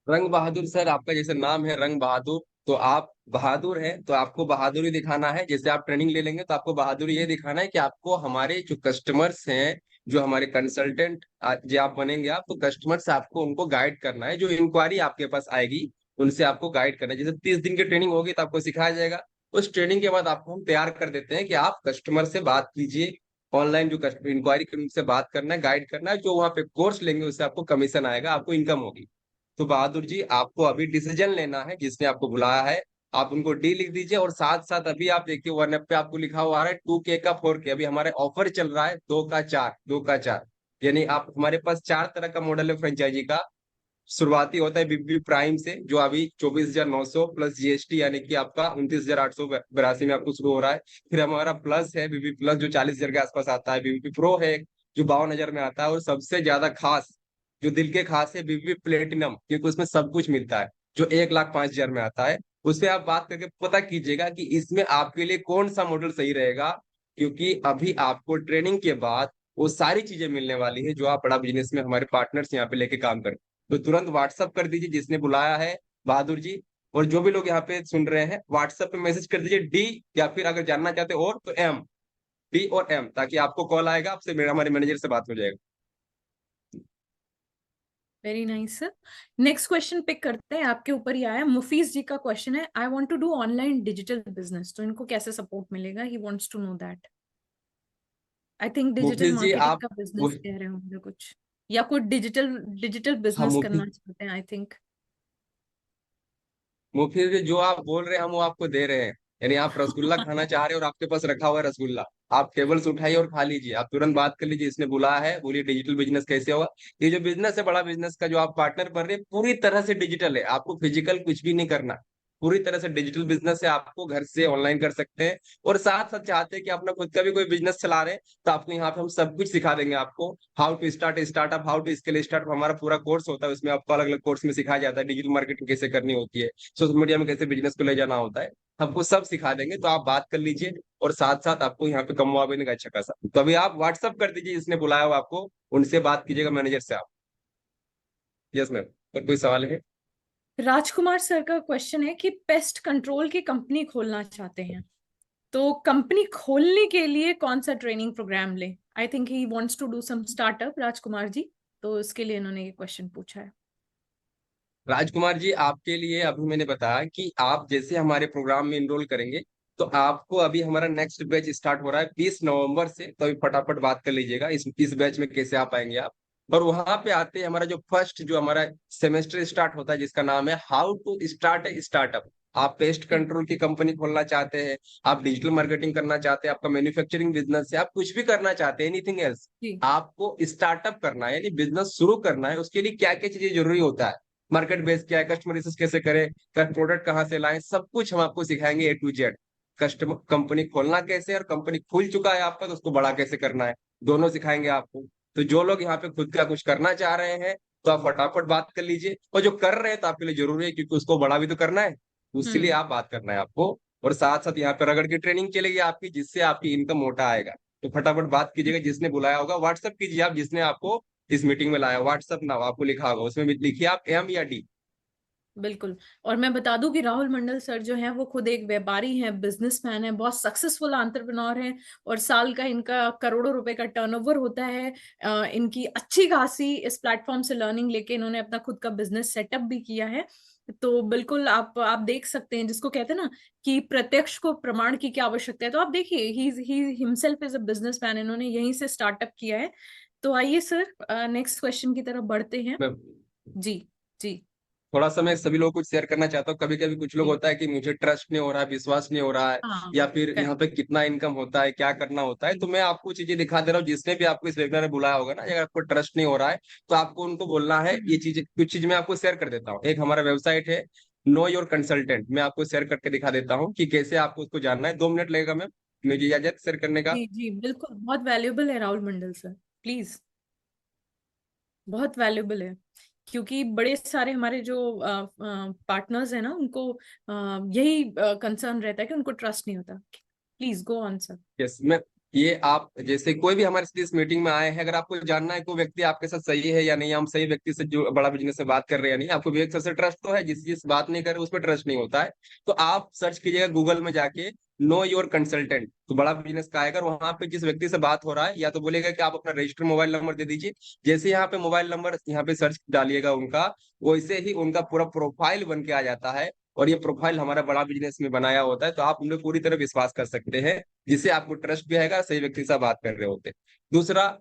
रंग बहादुर सर, आपका जैसे नाम है रंग बहादुर, तो आप बहादुर हैं तो आपको बहादुरी दिखाना है। जैसे आप ट्रेनिंग ले लेंगे तो आपको बहादुरी ये दिखाना है कि आपको हमारे जो कस्टमर्स हैं, जो हमारे कंसल्टेंट जो आप बनेंगे, आप तो कस्टमर से आपको उनको गाइड करना है। जो इंक्वायरी आपके पास आएगी उनसे आपको गाइड करना है। जैसे 30 दिन की ट्रेनिंग होगी तो आपको सिखाया जाएगा। उस ट्रेनिंग के बाद आपको हम तैयार कर देते हैं कि आप कस्टमर से बात कीजिए, ऑनलाइन जो कस्टमर इंक्वायरी उनसे बात करना है, गाइड करना है। जो वहाँ पे कोर्स लेंगे उससे आपको कमीशन आएगा, आपको इनकम होगी। तो बहादुर जी, आपको अभी डिसीजन लेना है, जिसने आपको बुलाया है आप उनको डी लिख दीजिए। और साथ साथ अभी आप देखिए 1 ऐप पे आपको लिखा हुआ आ रहा है 2K का 4K, अभी हमारे ऑफर चल रहा है 2 का 4, 2 का 4। यानी आप, हमारे पास 4 तरह का मॉडल है फ्रेंचाइजी का। शुरुआती होता है बीबी प्राइम से, जो अभी 24,900 प्लस जीएसटी, यानी कि आपका 29,882 में आपको शुरू हो रहा है। फिर हमारा प्लस है बीबी प्लस, जो 40,000 के आसपास आता है। बीबी प्रो है जो 52,000 में आता है। और सबसे ज्यादा खास, जो दिल के खास है, बीबी प्लेटिनम, क्योंकि उसमें सब कुछ मिलता है, जो 1,05,000 में आता है। उससे आप बात करके पता कीजिएगा कि इसमें आपके लिए कौन सा मॉडल सही रहेगा, क्योंकि अभी आपको ट्रेनिंग के बाद वो सारी चीजें मिलने वाली है जो आप बड़ा बिजनेस में हमारे पार्टनर्स यहाँ पे लेके काम करें। तो तुरंत व्हाट्सअप कर दीजिए जिसने बुलाया है बहादुर जी। और जो भी लोग यहाँ पे सुन रहे हैं, व्हाट्सएप पे मैसेज कर दीजिए डी, या फिर अगर जानना चाहते हो और तो एम, डी और एम, ताकि आपको कॉल आएगा, आपसे मेरा हमारे मैनेजर से बात हो जाएगा। Very nice sir. Next question pick करते हैं, आपके ऊपर ही आया। मुफीस जी का क्वेश्चन है, I want to do online digital business, तो इनको कैसे सपोर्ट मिलेगा? He wants to know that. I think digital Mufees ji marketing आप, का बिजनेस कह रहे होंगे कुछ, या कुछ डिजिटल डिजिटल हाँ बिजनेस मुफीस, करना चाहते हैं आई थिंक। मुफीस जी जो आप बोल रहे हैं हम वो आपको दे रहे हैं। यानी आप रसगुल्ला खाना चाह रहे हैं और आपके पास रखा हुआ है रसगुल्ला, आप टेबल से उठाइए और खा लीजिए। आप तुरंत बात कर लीजिए, इसने बुलाया है, बोलिए डिजिटल बिजनेस कैसे होगा। ये जो बिजनेस है, बड़ा बिजनेस का जो आप पार्टनर बन रहे हैं, पूरी तरह से डिजिटल है, आपको फिजिकल कुछ भी नहीं करना। पूरी तरह से डिजिटल बिजनेस है, आपको घर से ऑनलाइन कर सकते हैं। और साथ साथ चाहते हैं कि अपना खुद का भी कोई बिजनेस चला रहे हैं, तो आपको यहाँ पे हम सब कुछ सिखा देंगे। आपको how to start startup, how to scale startup, हमारा पूरा कोर्स होता है। उसमें आपको अलग अलग कोर्स में सिखाया जाता है डिजिटल मार्केटिंग कैसे करनी होती है, सोशल मीडिया में कैसे बिजनेस को ले जाना होता है, हमको सब सिखा देंगे। तो आप बात कर लीजिए, और साथ साथ आपको यहाँ पे कमवा भी नहीं अच्छा खासा। तो अभी आप व्हाट्सअप कर दीजिए जिसने बुलाया हो आपको, उनसे बात कीजिएगा मैनेजर से आप। यस मैम, और कोई सवाल है? राजकुमार सर का क्वेश्चन है कि पेस्ट कंट्रोल की कंपनी खोलना चाहते हैं, तो कंपनी खोलने के लिए कौन सा ट्रेनिंग प्रोग्राम ले। I think he wants to do some startup, Rajkumar ji, तो इसके लिए इन्होंने ये क्वेश्चन पूछा है। राजकुमार जी, आपके लिए अभी मैंने बताया कि आप जैसे हमारे प्रोग्राम में इनरोल करेंगे, तो आपको अभी हमारा नेक्स्ट बैच स्टार्ट हो रहा है 20 नवंबर से, तो अभी फटाफट बात कर लीजिएगा इस बैच में कैसे आ पाएंगे आप। और वहां पे आते हैं हमारा जो फर्स्ट जो हमारा सेमेस्टर स्टार्ट होता है, जिसका नाम है how to start a startup. आप पेस्ट जी कंट्रोल की कंपनी खोलना चाहते हैं, आप डिजिटल मार्केटिंग करना चाहते हैं, आपका मैन्युफैक्चरिंग बिजनेस है, आप कुछ भी करना चाहते हैं, एनीथिंग एल्स, जी। आपको स्टार्टअप करना है यानी बिजनेस शुरू करना है, उसके लिए क्या क्या चीजें जरूरी होता है, मार्केट बेस क्या है, कस्टमर रिसर्च कैसे करें, प्रोडक्ट कहाँ से लाएं, सब कुछ हम आपको सिखाएंगे A to Z। Customer company खोलना कैसे, और कंपनी खुल चुका है आपका तो उसको बड़ा कैसे करना है, दोनों सिखाएंगे आपको। तो जो लोग यहाँ पे खुद का कुछ करना चाह रहे हैं, तो आप फटाफट बात कर लीजिए, और जो कर रहे हैं तो आपके लिए जरूरी है, क्योंकि उसको बड़ा भी तो करना है, उसके लिए हम्म। आप बात करना है आपको। और साथ साथ यहाँ पे रगड़ की ट्रेनिंग चलेगी आपकी, जिससे आपकी इनकम मोटा आएगा। तो फटाफट बात कीजिएगा, जिसने बुलाया होगा व्हाट्सअप कीजिए आप, जिसने आपको इस मीटिंग में लाया, व्हाट्सअप ना आपको लिखा होगा, उसमें भी लिखिए आप M या D। बिल्कुल। और मैं बता दूं कि राहुल मंडल सर जो हैं वो खुद एक व्यापारी हैं, बिजनेसमैन हैं, बहुत सक्सेसफुल एंटरप्रेन्योर हैं, और साल का इनका करोड़ों रुपए का टर्नओवर होता है। इनकी अच्छी खासी इस प्लेटफॉर्म से लर्निंग लेके इन्होंने अपना खुद का बिजनेस सेटअप भी किया है। तो बिल्कुल आप देख सकते हैं, जिसको कहते हैं ना कि प्रत्यक्ष को प्रमाण की क्या आवश्यकता है, तो आप देखिए he himself is a businessman, इन्होंने यहीं से स्टार्टअप किया है। तो आइए सर नेक्स्ट क्वेश्चन की तरफ बढ़ते हैं। मैं जी। जी। थोड़ा सा मैं सभी लोगों को शेयर करना चाहता हूँ। कभी कभी कुछ लोग जी। होता है कि मुझे ट्रस्ट नहीं हो रहा है, विश्वास नहीं हो रहा है, हाँ। या फिर यहाँ करेक्ट। पे कितना इनकम होता है, क्या करना होता है, तो मैं आपको चीजें दिखा दे रहा हूँ। जिसने भी आपको इस वेबिनार में बुलाया होगा ना, अगर आपको ट्रस्ट नहीं हो रहा है, तो आपको उनको बोलना है ये हम्म। चीजें, कुछ चीज मैं आपको शेयर कर देता हूँ। एक हमारा वेबसाइट है नो योर कंसल्टेंट, मैं आपको शेयर करके दिखा देता हूँ कि कैसे आपको उसको जानना है। 2 मिनट लगेगा मैम, मुझे इजाजत शेयर करने का। जी जी बिल्कुल, बहुत वैल्यूबल है राहुल मंडल सर, प्लीज। बहुत वैल्यूबल है, क्योंकि बड़े सारे हमारे जो पार्टनर्स हैं ना, उनको यही कंसर्न रहता है कि उनको ट्रस्ट नहीं होता। Please go on sir. Yes मैं, ये आप जैसे कोई भी हमारे साथ इस मीटिंग में आए हैं, अगर आपको जानना है कोई व्यक्ति आपके साथ सही है या नहीं, हम सही व्यक्ति से जो बड़ा बिजनेस से बात कर रहे हैं या नहीं, आपको विवेक सर से ट्रस्ट तो है, जिस बात नहीं कर रहे उस पर ट्रस्ट नहीं होता है, तो आप सर्च कीजिएगा गूगल में जाके नो योर कंसल्टेंट, तो बड़ा बिजनेस का आएगा। वहां पे जिस व्यक्ति से बात हो रहा है, या तो बोलेगा कि आप अपना रजिस्टर मोबाइल नंबर दे दीजिए, जैसे यहाँ पे मोबाइल नंबर यहाँ पे सर्च डालिएगा उनका, वैसे ही उनका पूरा प्रोफाइल बन के आ जाता है। और ये प्रोफाइल हमारा बड़ा बिजनेस में बनाया होता है, तो आप उन पर पूरी तरह विश्वास कर सकते हैं, जिससे आपको ट्रस्ट भी आएगा, सही व्यक्ति से बात कर रहे होते। दूसरा,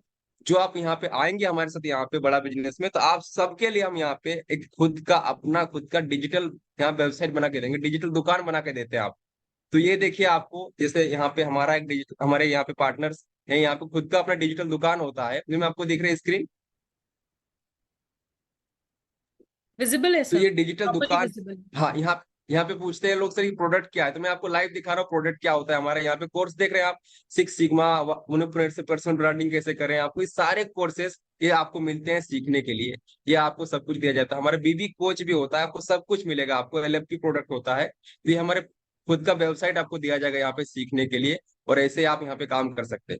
जो आप यहाँ पे आएंगे हमारे साथ यहाँ पे बड़ा बिजनेस में, तो आप सबके लिए हम यहाँ पे एक खुद का अपना खुद का डिजिटल यहाँ वेबसाइट बना के देंगे, डिजिटल दुकान बना के देते हैं आप। तो ये देखिए, आपको जैसे यहाँ पे हमारा एक डिजिटल, हमारे यहाँ पे पार्टनर्स है, यहाँ पे खुद का अपना डिजिटल दुकान होता है, जो मैं आपको दिख रही है स्क्रीन। विजिबल है तो सर, ये डिजिटल प्रॉपरली दुकान, विजिबल। हाँ, यहाँ यहाँ पे पूछते हैं लोग, सर ये प्रोडक्ट क्या है, तो मैं आपको लाइव दिखा रहा हूँ प्रोडक्ट क्या होता है। हमारे यहाँ पे कोर्स देख रहे हैं आप, 6 सिग्मा, उन्हें से पर्सनल ब्रांडिंग कैसे करें, आपको ये सारे कोर्सेस ये आपको मिलते हैं सीखने के लिए। ये आपको सब कुछ दिया जाता है, हमारा BB कोच भी होता है, आपको सब कुछ मिलेगा, आपको LFP प्रोडक्ट होता है। तो ये हमारे खुद का वेबसाइट आपको दिया जाएगा यहाँ पे सीखने के लिए, और ऐसे आप यहाँ पे काम कर सकते हैं।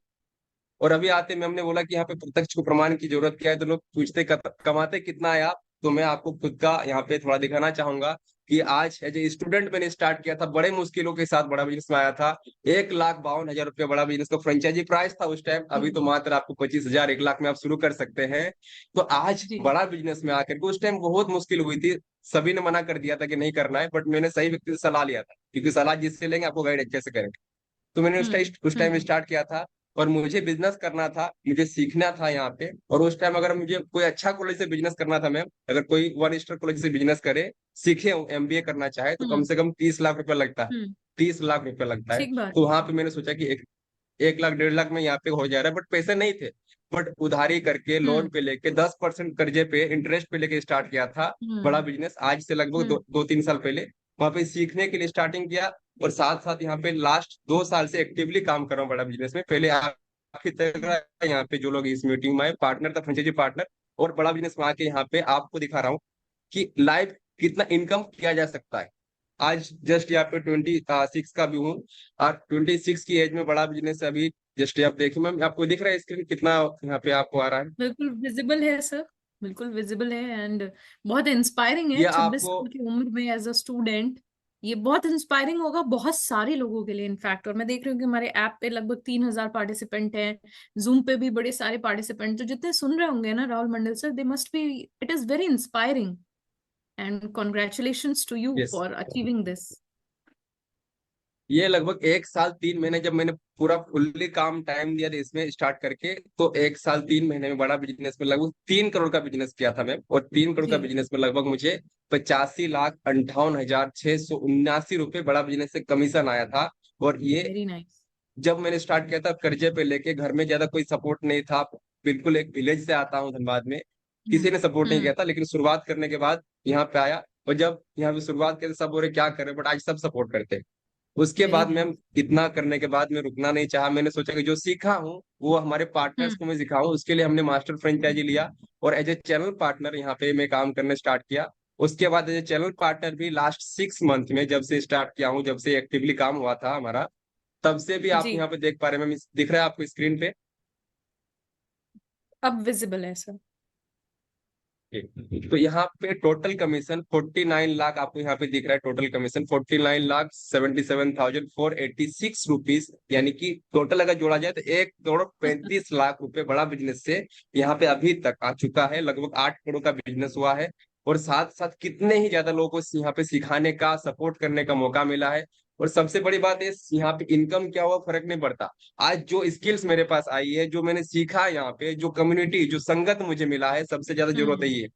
और अभी आते में हमने बोला कि यहाँ पे प्रत्यक्ष को प्रमाण की जरूरत क्या है, तो लोग पूछते कमाते कितना है आप, तो मैं आपको खुद का यहाँ पे थोड़ा दिखाना चाहूंगा कि आज एज ए स्टूडेंट मैंने स्टार्ट किया था, बड़े मुश्किलों के साथ बड़ा बिजनेस में आया था। 1,52,000 रुपया बड़ा बिजनेस का फ्रेंचाइजी प्राइस था उस टाइम, अभी तो हम्म। मात्र आपको 25,000 1 लाख में आप शुरू कर सकते हैं। तो आज जी। बड़ा बिजनेस में आकर के, उस टाइम बहुत मुश्किल हुई थी, सभी ने मना कर दिया था कि नहीं करना है, बट मैंने सही व्यक्ति से सलाह लिया था, क्योंकि सलाह जिससे लेंगे आपको गाइड अच्छे से करेंगे। तो मैंने उस टाइम हम्म। स्टार्ट किया था, और मुझे बिजनेस करना था, मुझे सीखना था यहाँ पे। और उस टाइम अगर मुझे कोई अच्छा कॉलेज से बिजनेस करना था मैम, अगर कोई 1 स्टार कॉलेज से बिजनेस करे, सीखे, MBA करना चाहे, तो कम हम्म। से कम 30 लाख रुपया लगता है। हम्म। 30 लाख रुपया लगता है। ठीक बात तो है। वहां पे मैंने सोचा कि 1 लाख 1.5 लाख में यहाँ पे हो जा रहा है, बट पैसे नहीं थे। बट उधारी करके, लोन हम्म। पे लेके, 10% कर्जे पे, इंटरेस्ट पे लेके स्टार्ट किया था बड़ा हम्म। बिजनेस, आज से लगभग हम्म। 2-3 साल पहले। वहां पे सीखने के लिए स्टार्टिंग किया, और साथ साथ यहाँ पे लास्ट 2 साल से एक्टिवली काम कर रहा हूँ बड़ा बिजनेस में। पहले आखिर तक यहाँ पे जो लोग इस मीटिंग में आए, पार्टनर था, फ्रेंचाइजी पार्टनर, और बड़ा बिजनेस में आके यहाँ पे आपको दिखा रहा हूँ कि लाइव कितना इनकम किया जा सकता है। आज जस्ट यहाँ पे 26 का भी हूँ, और 26 की एज में बड़ा बिजनेस अभी जस्ट आप देखिए मैम, आपको दिख रहा है स्क्रीन कितना यहाँ पे आपको आ रहा है। बिल्कुल विजिबल है सर। बिल्कुल विजिबल है एंड बहुत इंस्पायरिंग है ये 26 आपको साल की उम्र में एज अ स्टूडेंट। ये बहुत इंस्पायरिंग होगा बहुत सारे लोगों के लिए इनफैक्ट। और मैं देख रही हूँ कि हमारे ऐप पे लगभग 3,000 पार्टिसिपेंट हैं, जूम पे भी बड़े सारे पार्टिसिपेंट। तो जितने सुन रहे होंगे ना Rahul Mandal sir, they must be, it is very inspiring and congratulations to you yes, for achieving this. ये लगभग 1 साल 3 महीने जब मैंने पूरा फुल्ली काम टाइम दिया था इसमें स्टार्ट करके, तो 1 साल 3 महीने में बड़ा बिजनेस में लगभग 3 करोड़ का बिजनेस किया था मैं। और 3 करोड़ का जी। बिजनेस में लगभग मुझे 85,58,679 रुपए बड़ा बिजनेस से कमीशन आया था। और ये वेरी नाइस। जब मैंने स्टार्ट किया था कर्जे पे लेके, घर में ज्यादा कोई सपोर्ट नहीं था। बिल्कुल एक विलेज से आता हूँ धनबाद में, किसी हम्म। ने सपोर्ट नहीं हम्म। किया था, लेकिन शुरुआत करने के बाद यहाँ पे आया। और जब यहाँ पे शुरुआत करते सब बोले क्या कर रहे, बट आज सब सपोर्ट करते हैं। उसके वेरी बाद मैं, नाइस। इतना करने के बाद मैं रुकना नहीं चाहा। मैंने सोचा कि जो सीखा हूँ वो हमारे पार्टनर्स हम्म। को मैं सिखाऊं। उसके लिए हमने मास्टर फ्रेंचाइजी लिया और एज ए चैनल पार्टनर यहाँ पे मैं काम करने स्टार्ट किया। उसके बाद एज ए चैनल पार्टनर भी लास्ट 6 मंथ में जब से स्टार्ट किया हूँ, जब से एक्टिवली काम हुआ था हमारा, तब से भी आप जी। यहाँ पे देख पा रहे हैं, मैं दिख रहा है आपको स्क्रीन पे। अब विजिबल है सर। तो यहाँ पे टोटल कमीशन 49 लाख आपको यहाँ पे दिख रहा है। टोटल कमीशन 49,77,486 रुपीज, यानी कि टोटल अगर जोड़ा जाए तो 1 करोड़ 35 लाख रुपए बड़ा बिजनेस से यहाँ पे अभी तक आ चुका है। लगभग 8 करोड़ का बिजनेस हुआ है। और साथ साथ कितने ही ज्यादा लोगों को यहाँ पे सिखाने का, सपोर्ट करने का मौका मिला है। और सबसे बड़ी बात है, यहाँ पे इनकम क्या हुआ फर्क नहीं पड़ता। आज जो स्किल्स मेरे पास आई है, जो मैंने सीखा यहाँ पे, जो कम्युनिटी, जो संगत मुझे मिला है, सबसे ज्यादा जरूरत है हम्म। ये।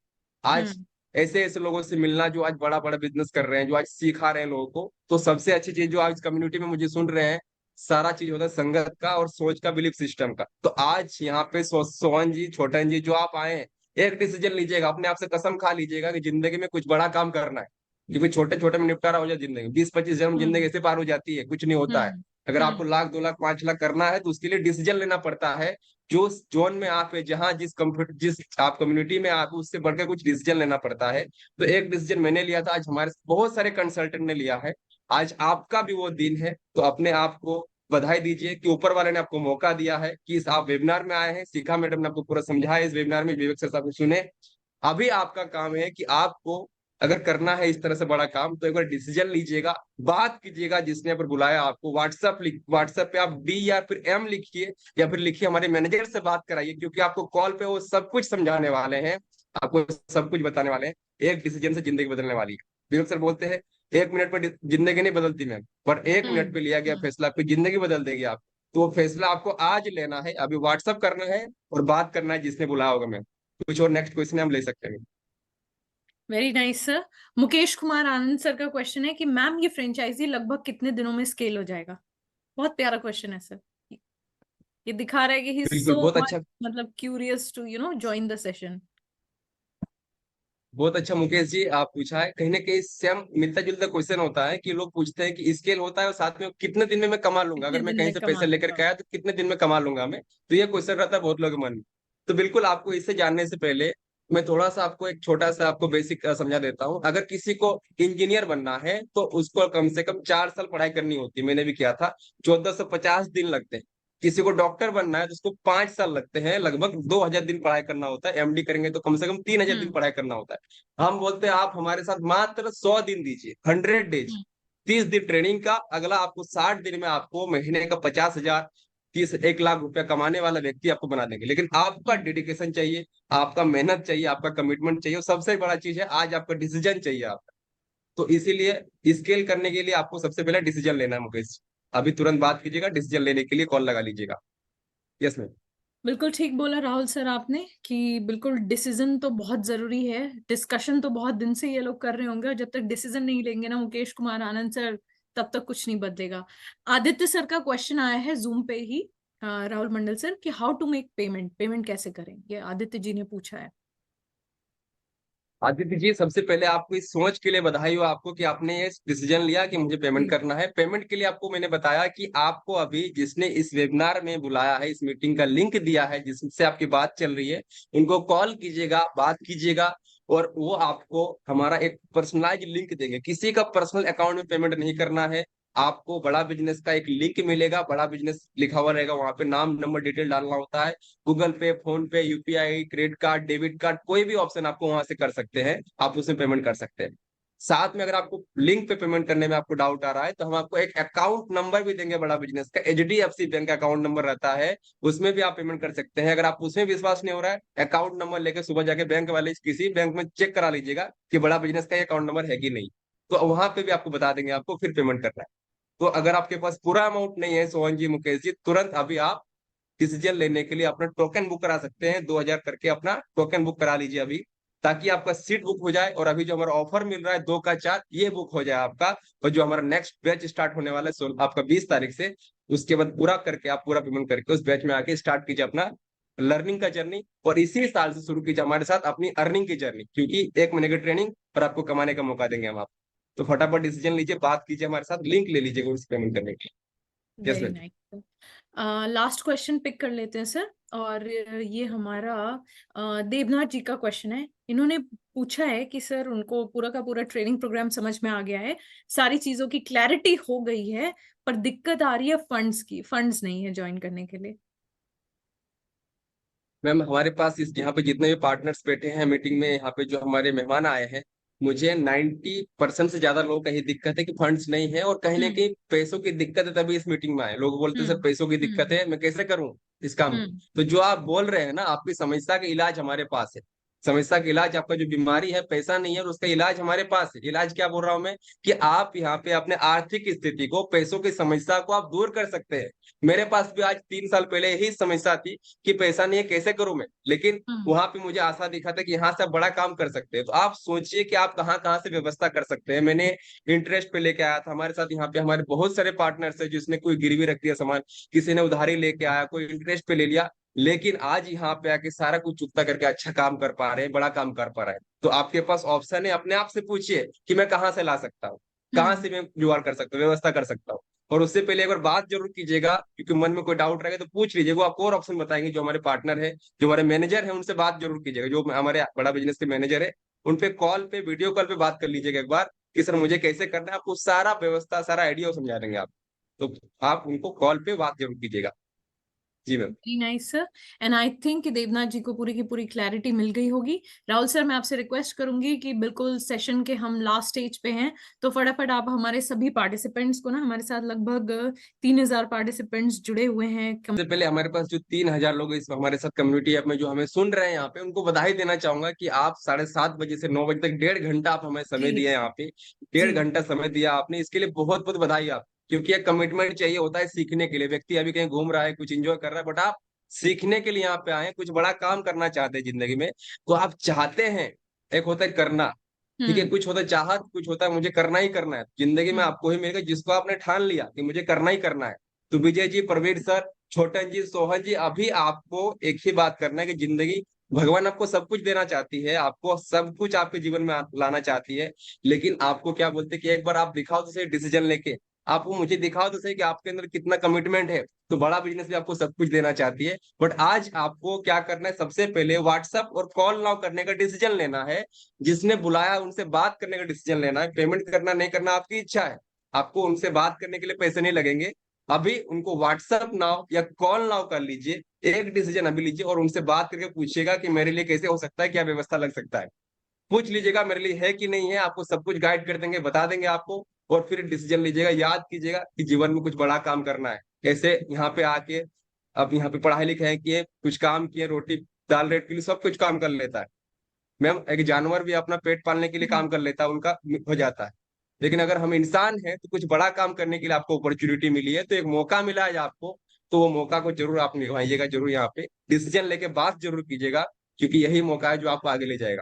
आज हम्म। ऐसे ऐसे लोगों से मिलना जो आज बड़ा बड़ा बिजनेस कर रहे हैं, जो आज सिखा रहे हैं लोगों को। तो सबसे अच्छी चीज जो आज कम्युनिटी में मुझे सुन रहे हैं, सारा चीज होता है संगत का और सोच का, बिलीफ सिस्टम का। तो आज यहाँ पे सोहन जी, छोटन जी, जो आप आए हैं, एक डिसीजन लीजिएगा, अपने आप से कसम खा लीजिएगा कि जिंदगी में कुछ बड़ा काम करना है। क्योंकि छोटे छोटे में निपटारा हो जाए जिंदगी, 20-25 जन्म जिंदगी हम्म। ऐसे पार हो जाती है, कुछ नहीं होता है। हम्म। अगर आपको हम्म। 1,00,000 2,00,000 5,00,000 करना है तो उसके लिए डिसीजन लेना पड़ता है। जो जोन में आप है, जहाँ जिस आप कम्युनिटी में आप, उससे बढ़कर कुछ डिसीजन लेना पड़ता है। तो एक डिसीजन मैंने लिया था, आज हमारे बहुत सारे कंसल्टेंट ने लिया है। आज आपका भी वो दिन है, तो अपने आप को बधाई दीजिए कि ऊपर वाले ने आपको मौका दिया है कि इस आप वेबिनार में आए हैं। सीखा मैडम ने आपको पूरा समझाया इस वेबिनार में, विवेक सर साहब को सुने। अभी आपका काम है कि आपको अगर करना है इस तरह से बड़ा काम, तो एक बार डिसीजन लीजिएगा, बात कीजिएगा जिसने पर बुलाया आपको। व्हाट्सएप पे आप बी या फिर एम लिखिए, या फिर लिखिए हमारे मैनेजर से बात कराइए, क्योंकि आपको कॉल पे वो सब कुछ समझाने वाले हैं, आपको सब कुछ बताने वाले हैं। एक डिसीजन से जिंदगी बदलने वाली है। विवेक सर बोलते हैं 1 मिनट पर जिंदगी नहीं बदलती मैम, पर 1 मिनट पे लिया गया हम्म। फैसला आपकी जिंदगी बदल देगी आप। तो वो फैसला आपको आज लेना है, अभी व्हाट्सअप करना है और बात करना है जिसने बुलाया होगा मैम। कुछ और नेक्स्ट क्वेश्चन हम ले सकते हैं। Very nice sir. Mukesh Kumar Anand sir का क्वेश्चन है कि मैम ये फ्रेंचाइजी लगभग कितने दिनों में स्केल हो जाएगा। बहुत प्यारा क्वेश्चन है सर। ये दिखा रहा है कि ही इज बिल्कुल, सो बहुत मच अच्छा। मतलब curious to join the session. बहुत अच्छा मुकेश जी, आप पूछा है। कहीं ना कहीं सेम मिलता जुलता क्वेश्चन होता है कि लोग पूछते हैं कि स्केल होता है और साथ में कितने दिन में मैं कमा लूंगा, कितने अगर मैं दिन कहीं में से कमा पैसे लेकर लूंगा। के आया तो कितने दिन में कमा लूंगा मैं। तो ये क्वेश्चन रहता है बहुत लोगों के मन में। तो बिल्कुल, आपको इससे जानने से पहले मैं थोड़ा सा आपको एक छोटा सा आपको बेसिक समझा देता हूँ। अगर किसी को इंजीनियर बनना है तो उसको कम से कम 4 साल पढ़ाई करनी होती है, मैंने भी किया था। 1450 दिन लगते हैं। किसी को डॉक्टर बनना है तो उसको 5 साल लगते हैं, लगभग 2,000 दिन पढ़ाई करना होता है। एमडी करेंगे तो कम से कम 3,000 दिन हम्म। पढ़ाई करना होता है। हम बोलते हैं आप हमारे साथ मात्र 100 दिन दीजिए, 100 डेज, हम्म। 30 दिन ट्रेनिंग का, अगला आपको 60 दिन में आपको महीने का 50,000, 30 1 लाख रुपया कमाने वाला व्यक्ति आपको बना देंगे। लेकिन आपका हम्म। डेडिकेशन चाहिए, आपका मेहनत चाहिए, आपका कमिटमेंट चाहिए, और सबसे बड़ा चीज है आज आपका डिसीजन चाहिए आपका। तो इसीलिए स्केल करने के लिए आपको सबसे पहले डिसीजन लेना है मुकेश। अभी तुरंत बात कीजिएगा, डिसीजन लेने के लिए कॉल लगा लीजिएगा। Yes ma'am. बिल्कुल ठीक बोला राहुल सर आपने कि बिल्कुल डिसीजन तो बहुत जरूरी है। डिस्कशन तो बहुत दिन से ये लोग कर रहे होंगे और जब तक डिसीजन नहीं लेंगे ना मुकेश कुमार आनंद सर, तब तक कुछ नहीं बदलेगा। आदित्य सर का क्वेश्चन आया है जूम पे ही, राहुल मंडल सर, कि how to make payment, payment कैसे करें, ये आदित्य जी ने पूछा है। आदित्य जी, सबसे पहले आपको इस सोच के लिए बधाई हो आपको कि आपने ये डिसीजन लिया कि मुझे पेमेंट जी। करना है। पेमेंट के लिए आपको मैंने बताया कि आपको अभी जिसने इस वेबिनार में बुलाया है, इस मीटिंग का लिंक दिया है, जिससे आपकी बात चल रही है, उनको कॉल कीजिएगा, बात कीजिएगा। और वो आपको हमारा एक पर्सनलाइज लिंक देंगे। किसी का पर्सनल अकाउंट में पेमेंट नहीं करना है। आपको बड़ा बिजनेस का एक लिंक मिलेगा, बड़ा बिजनेस लिखा हुआ रहेगा, वहां पे नाम नंबर डिटेल डालना होता है। गूगल पे, फोन पे, UPI, credit card, debit card, कोई भी ऑप्शन आपको वहां से कर सकते हैं, आप उसमें पेमेंट कर सकते हैं। साथ में अगर आपको लिंक पे पेमेंट करने में आपको डाउट आ रहा है तो हम आपको एक अकाउंट नंबर भी देंगे बड़ा बिजनेस का, एचडीएफसी बैंक का अकाउंट नंबर रहता है, उसमें भी आप पेमेंट कर सकते हैं। अगर आप उसमें विश्वास नहीं हो रहा है, अकाउंट नंबर लेके सुबह जाके बैंक वाले किसी बैंक में चेक करा लीजिएगा कि बड़ा बिजनेस का ये अकाउंट नंबर है कि नहीं, तो वहां पे भी आपको बता देंगे आपको फिर पेमेंट करना है। तो अगर आपके पास पूरा अमाउंट नहीं है सोहन जी, मुकेश जी, तुरंत अभी आप डिसीजन लेने के लिए अपना टोकन बुक करा सकते हैं, 2000 करके अपना टोकन बुक करा लीजिए अभी, ताकि आपका सीट बुक हो जाए। और अभी जो हमारा ऑफर मिल रहा है 2 का 4, ये बुक हो जाए आपका। और जो हमारा नेक्स्ट बैच स्टार्ट होने वाला है आपका 20 तारीख से, उसके बाद पूरा करके आप पूरा पेमेंट करके उस बैच में आके स्टार्ट कीजिए अपना लर्निंग का जर्नी। और इसी साल से शुरू कीजिए हमारे साथ अपनी अर्निंग की जर्नी, क्योंकि 1 महीने की ट्रेनिंग पर आपको कमाने का मौका देंगे हम आप। तो फटाफट डिसीजन लीजिए, बात कीजिए हमारे साथ, लिंक ले लीजिएगा उस पेमेंट करने के लिए। Yes very ma'am. Nice. Last question pick कर लेते हैं सर। और ये हमारा देवनाथ जी का क्वेश्चन है। इन्होंने पूछा है कि सर उनको पूरा का पूरा ट्रेनिंग प्रोग्राम समझ में आ गया है, सारी चीजों की क्लैरिटी हो गई है, पर दिक्कत आ रही है फंड्स की, फंड्स नहीं है ज्वाइन करने के लिए। मैम हमारे पास इस यहाँ पे जितने भी पार्टनर्स बैठे हैं मीटिंग में, यहाँ पे जो हमारे मेहमान आए हैं, मुझे 90% से ज्यादा लोगों का ये दिक्कत है कि फंड्स नहीं है, और कहीं ना हम्म। कहीं पैसों की दिक्कत है, तभी इस मीटिंग में आए। लोग बोलते हैं सर हम्म। पैसों की दिक्कत हम्म। है, मैं कैसे करूं इस काम को। हम्म। तो जो आप बोल रहे हैं ना, आपकी समस्या का इलाज हमारे पास है। समस्या का इलाज, आपका जो बीमारी है पैसा नहीं है, और उसका इलाज हमारे पास है। इलाज क्या बोल रहा हूं मैं, कि आप यहाँ पे अपने आर्थिक स्थिति को, पैसों की समस्या को आप दूर कर सकते हैं। मेरे पास भी आज 3 साल पहले यही समस्या थी कि पैसा नहीं है, कैसे करूं मैं, लेकिन हम्म। वहां पे मुझे आशा दिखा था कि यहाँ से आप बड़ा काम कर सकते हैं। तो आप सोचिए कि आप कहाँ कहाँ से व्यवस्था कर सकते हैं। मैंने इंटरेस्ट पे लेके आया था, हमारे साथ यहाँ पे हमारे बहुत सारे पार्टनर्स है, जिसने कोई गिरवी रख दिया सामान, किसी ने उधारी लेके आया, कोई इंटरेस्ट पे ले लिया, लेकिन आज यहाँ पे आके सारा कुछ चुकता करके अच्छा काम कर पा रहे हैं, बड़ा काम कर पा रहे हैं। तो आपके पास ऑप्शन है, अपने आप से पूछिए कि मैं कहाँ से ला सकता हूँ, कहाँ हम्म। से मैं जुगाड़ कर सकता हूँ, व्यवस्था कर सकता हूँ। और उससे पहले एक बार बात जरूर कीजिएगा, क्योंकि मन में कोई डाउट रहेगा तो पूछ लीजिएगा, वो आपको और ऑप्शन बताएंगे। जो हमारे पार्टनर है, जो हमारे मैनेजर है, उनसे बात जरूर कीजिएगा, जो हमारे बड़ा बिजनेस के मैनेजर है, उन पे कॉल पे, वीडियो कॉल पे बात कर लीजिएगा एक बार, कि सर मुझे कैसे करना है, आपको सारा व्यवस्था, सारा आइडिया वो समझा देंगे आप। तो आप उनको कॉल पे बात जरूर कीजिएगा। जी ma'am. Very nice sir. And I think कि देवनाथ जी को पूरी की पूरी क्लैरिटी मिल गई होगी। राहुल सर, मैं आपसे रिक्वेस्ट करूंगी कि बिल्कुल सेशन के हम लास्ट स्टेज पे हैं, तो फटाफट आप हमारे सभी पार्टिसिपेंट्स को ना, हमारे साथ लगभग 3000 पार्टिसिपेंट्स जुड़े हुए हैं। सबसे पहले हमारे पास जो 3000 लोग इस हमारे साथ कम्युनिटी ऐप में जो हमें सुन रहे हैं यहाँ पे, उनको बधाई देना चाहूंगा कि आप 7:30 बजे से 9 बजे तक 1.5 घंटा आप हमें समय जी। दिए यहाँ पे। जी। 1.5 घंटा समय दिया आपने, इसके लिए बहुत बहुत बधाई आप। क्योंकि एक कमिटमेंट चाहिए होता है सीखने के लिए। व्यक्ति अभी कहीं घूम रहा है, कुछ इंजॉय कर रहा है, बट आप सीखने के लिए यहाँ पे आए हैं, कुछ बड़ा काम करना चाहते हैं जिंदगी में। तो आप चाहते हैं, एक होता है करना, ठीक है, हम्म। कुछ होता है चाहत, कुछ होता है मुझे करना ही करना है। जिंदगी में हम्म। आपको ही मिलेगा जिसको आपने ठान लिया कि मुझे करना ही करना है। तो विजय जी, प्रवीण सर, छोटन जी, सोहन जी, अभी आपको एक ही बात करना है कि जिंदगी, भगवान आपको सब कुछ देना चाहती है, आपको सब कुछ आपके जीवन में लाना चाहती है, लेकिन आपको क्या बोलते हैं कि एक बार आप दिखाओ तो सही डिसीजन लेके, आपको मुझे दिखाओ तो सही कि आपके अंदर कितना कमिटमेंट है। तो बड़ा बिजनेस भी आपको सब कुछ देना चाहती है, बट आज आपको क्या करना है, सबसे पहले व्हाट्सएप और कॉल नाउ करने का डिसीजन लेना है। जिसने बुलाया उनसे बात करने का डिसीजन लेना है। पेमेंट करना नहीं करना आपकी इच्छा है, आपको उनसे बात करने के लिए पैसे नहीं लगेंगे। अभी उनको व्हाट्सएप नाउ या कॉल नाउ कर लीजिए, एक डिसीजन अभी लीजिए, और उनसे बात करके पूछिएगा कि मेरे लिए कैसे हो सकता है, क्या व्यवस्था लग सकता है। पूछ लीजिएगा मेरे लिए है कि नहीं है, आपको सब कुछ गाइड कर देंगे, बता देंगे आपको। और फिर डिसीजन लीजिएगा। याद कीजिएगा कि जीवन में कुछ बड़ा काम करना है। कैसे यहाँ पे आके, अब यहाँ पे पढ़ाई लिखाई किए, कुछ काम किए, रोटी दाल रेट के लिए सब कुछ काम कर लेता है। मैम एक जानवर भी अपना पेट पालने के लिए हम्म। काम कर लेता है, उनका हो जाता है। लेकिन अगर हम इंसान हैं तो कुछ बड़ा काम करने के लिए आपको अपॉर्चुनिटी मिली है, तो एक मौका मिला है आपको, तो वो मौका को जरूर आप निभाइएगा, जरूर यहाँ पे डिसीजन लेके बात जरूर कीजिएगा, क्योंकि यही मौका है जो आपको आगे ले जाएगा।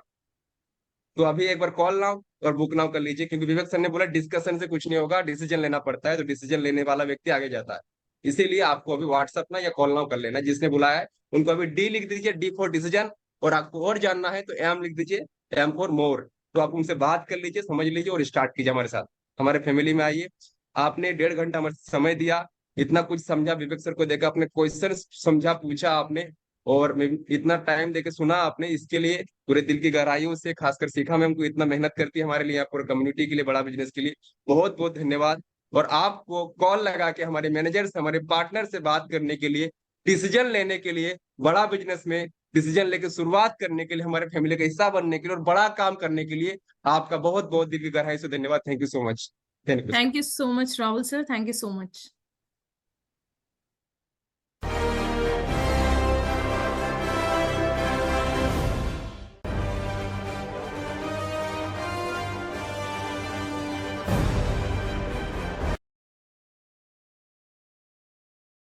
तो अभी एक बार कॉल नाउ और बुक नाउ कर लीजिए, क्योंकि विवेक सर ने बोला डिस्कशन से कुछ नहीं होगा, डिसीजन लेना पड़ता है, तो डिसीजन लेने वाला व्यक्ति आगे जाता है। इसीलिए आपको अभी व्हाट्सअप ना या कॉल नाउ कर लेना। जिसने बुलाया है उनको अभी डी लिख दीजिए, डी फॉर डिसीजन। और आपको और जानना है तो एम लिख दीजिए, एम फॉर मोर। तो आप उनसे बात कर लीजिए, समझ लीजिए, और स्टार्ट कीजिए हमारे साथ, हमारे फैमिली में आइए। आपने 1.5 घंटा हमारे समय दिया, इतना कुछ समझा, विवेक सर को देखा, अपने क्वेश्चन समझा, पूछा आपने, और मैं इतना टाइम देके सुना आपने, इसके लिए पूरे दिल की गहराइयों से खासकर सीखा। मैं हमको इतना मेहनत करती है हमारे लिए, पूरे कम्युनिटी के लिए, बड़ा बिजनेस के लिए बहुत बहुत धन्यवाद। और आपको कॉल लगा के हमारे मैनेजर से, हमारे पार्टनर से बात करने के लिए, डिसीजन लेने के लिए, बड़ा बिजनेस में डिसीजन लेके शुरुआत करने के लिए, हमारे फैमिली का हिस्सा बनने के लिए और बड़ा काम करने के लिए आपका बहुत बहुत दिल की गहराई से धन्यवाद। Thank you so much. Thank you. Thank you so much Rahul sir, thank you so much.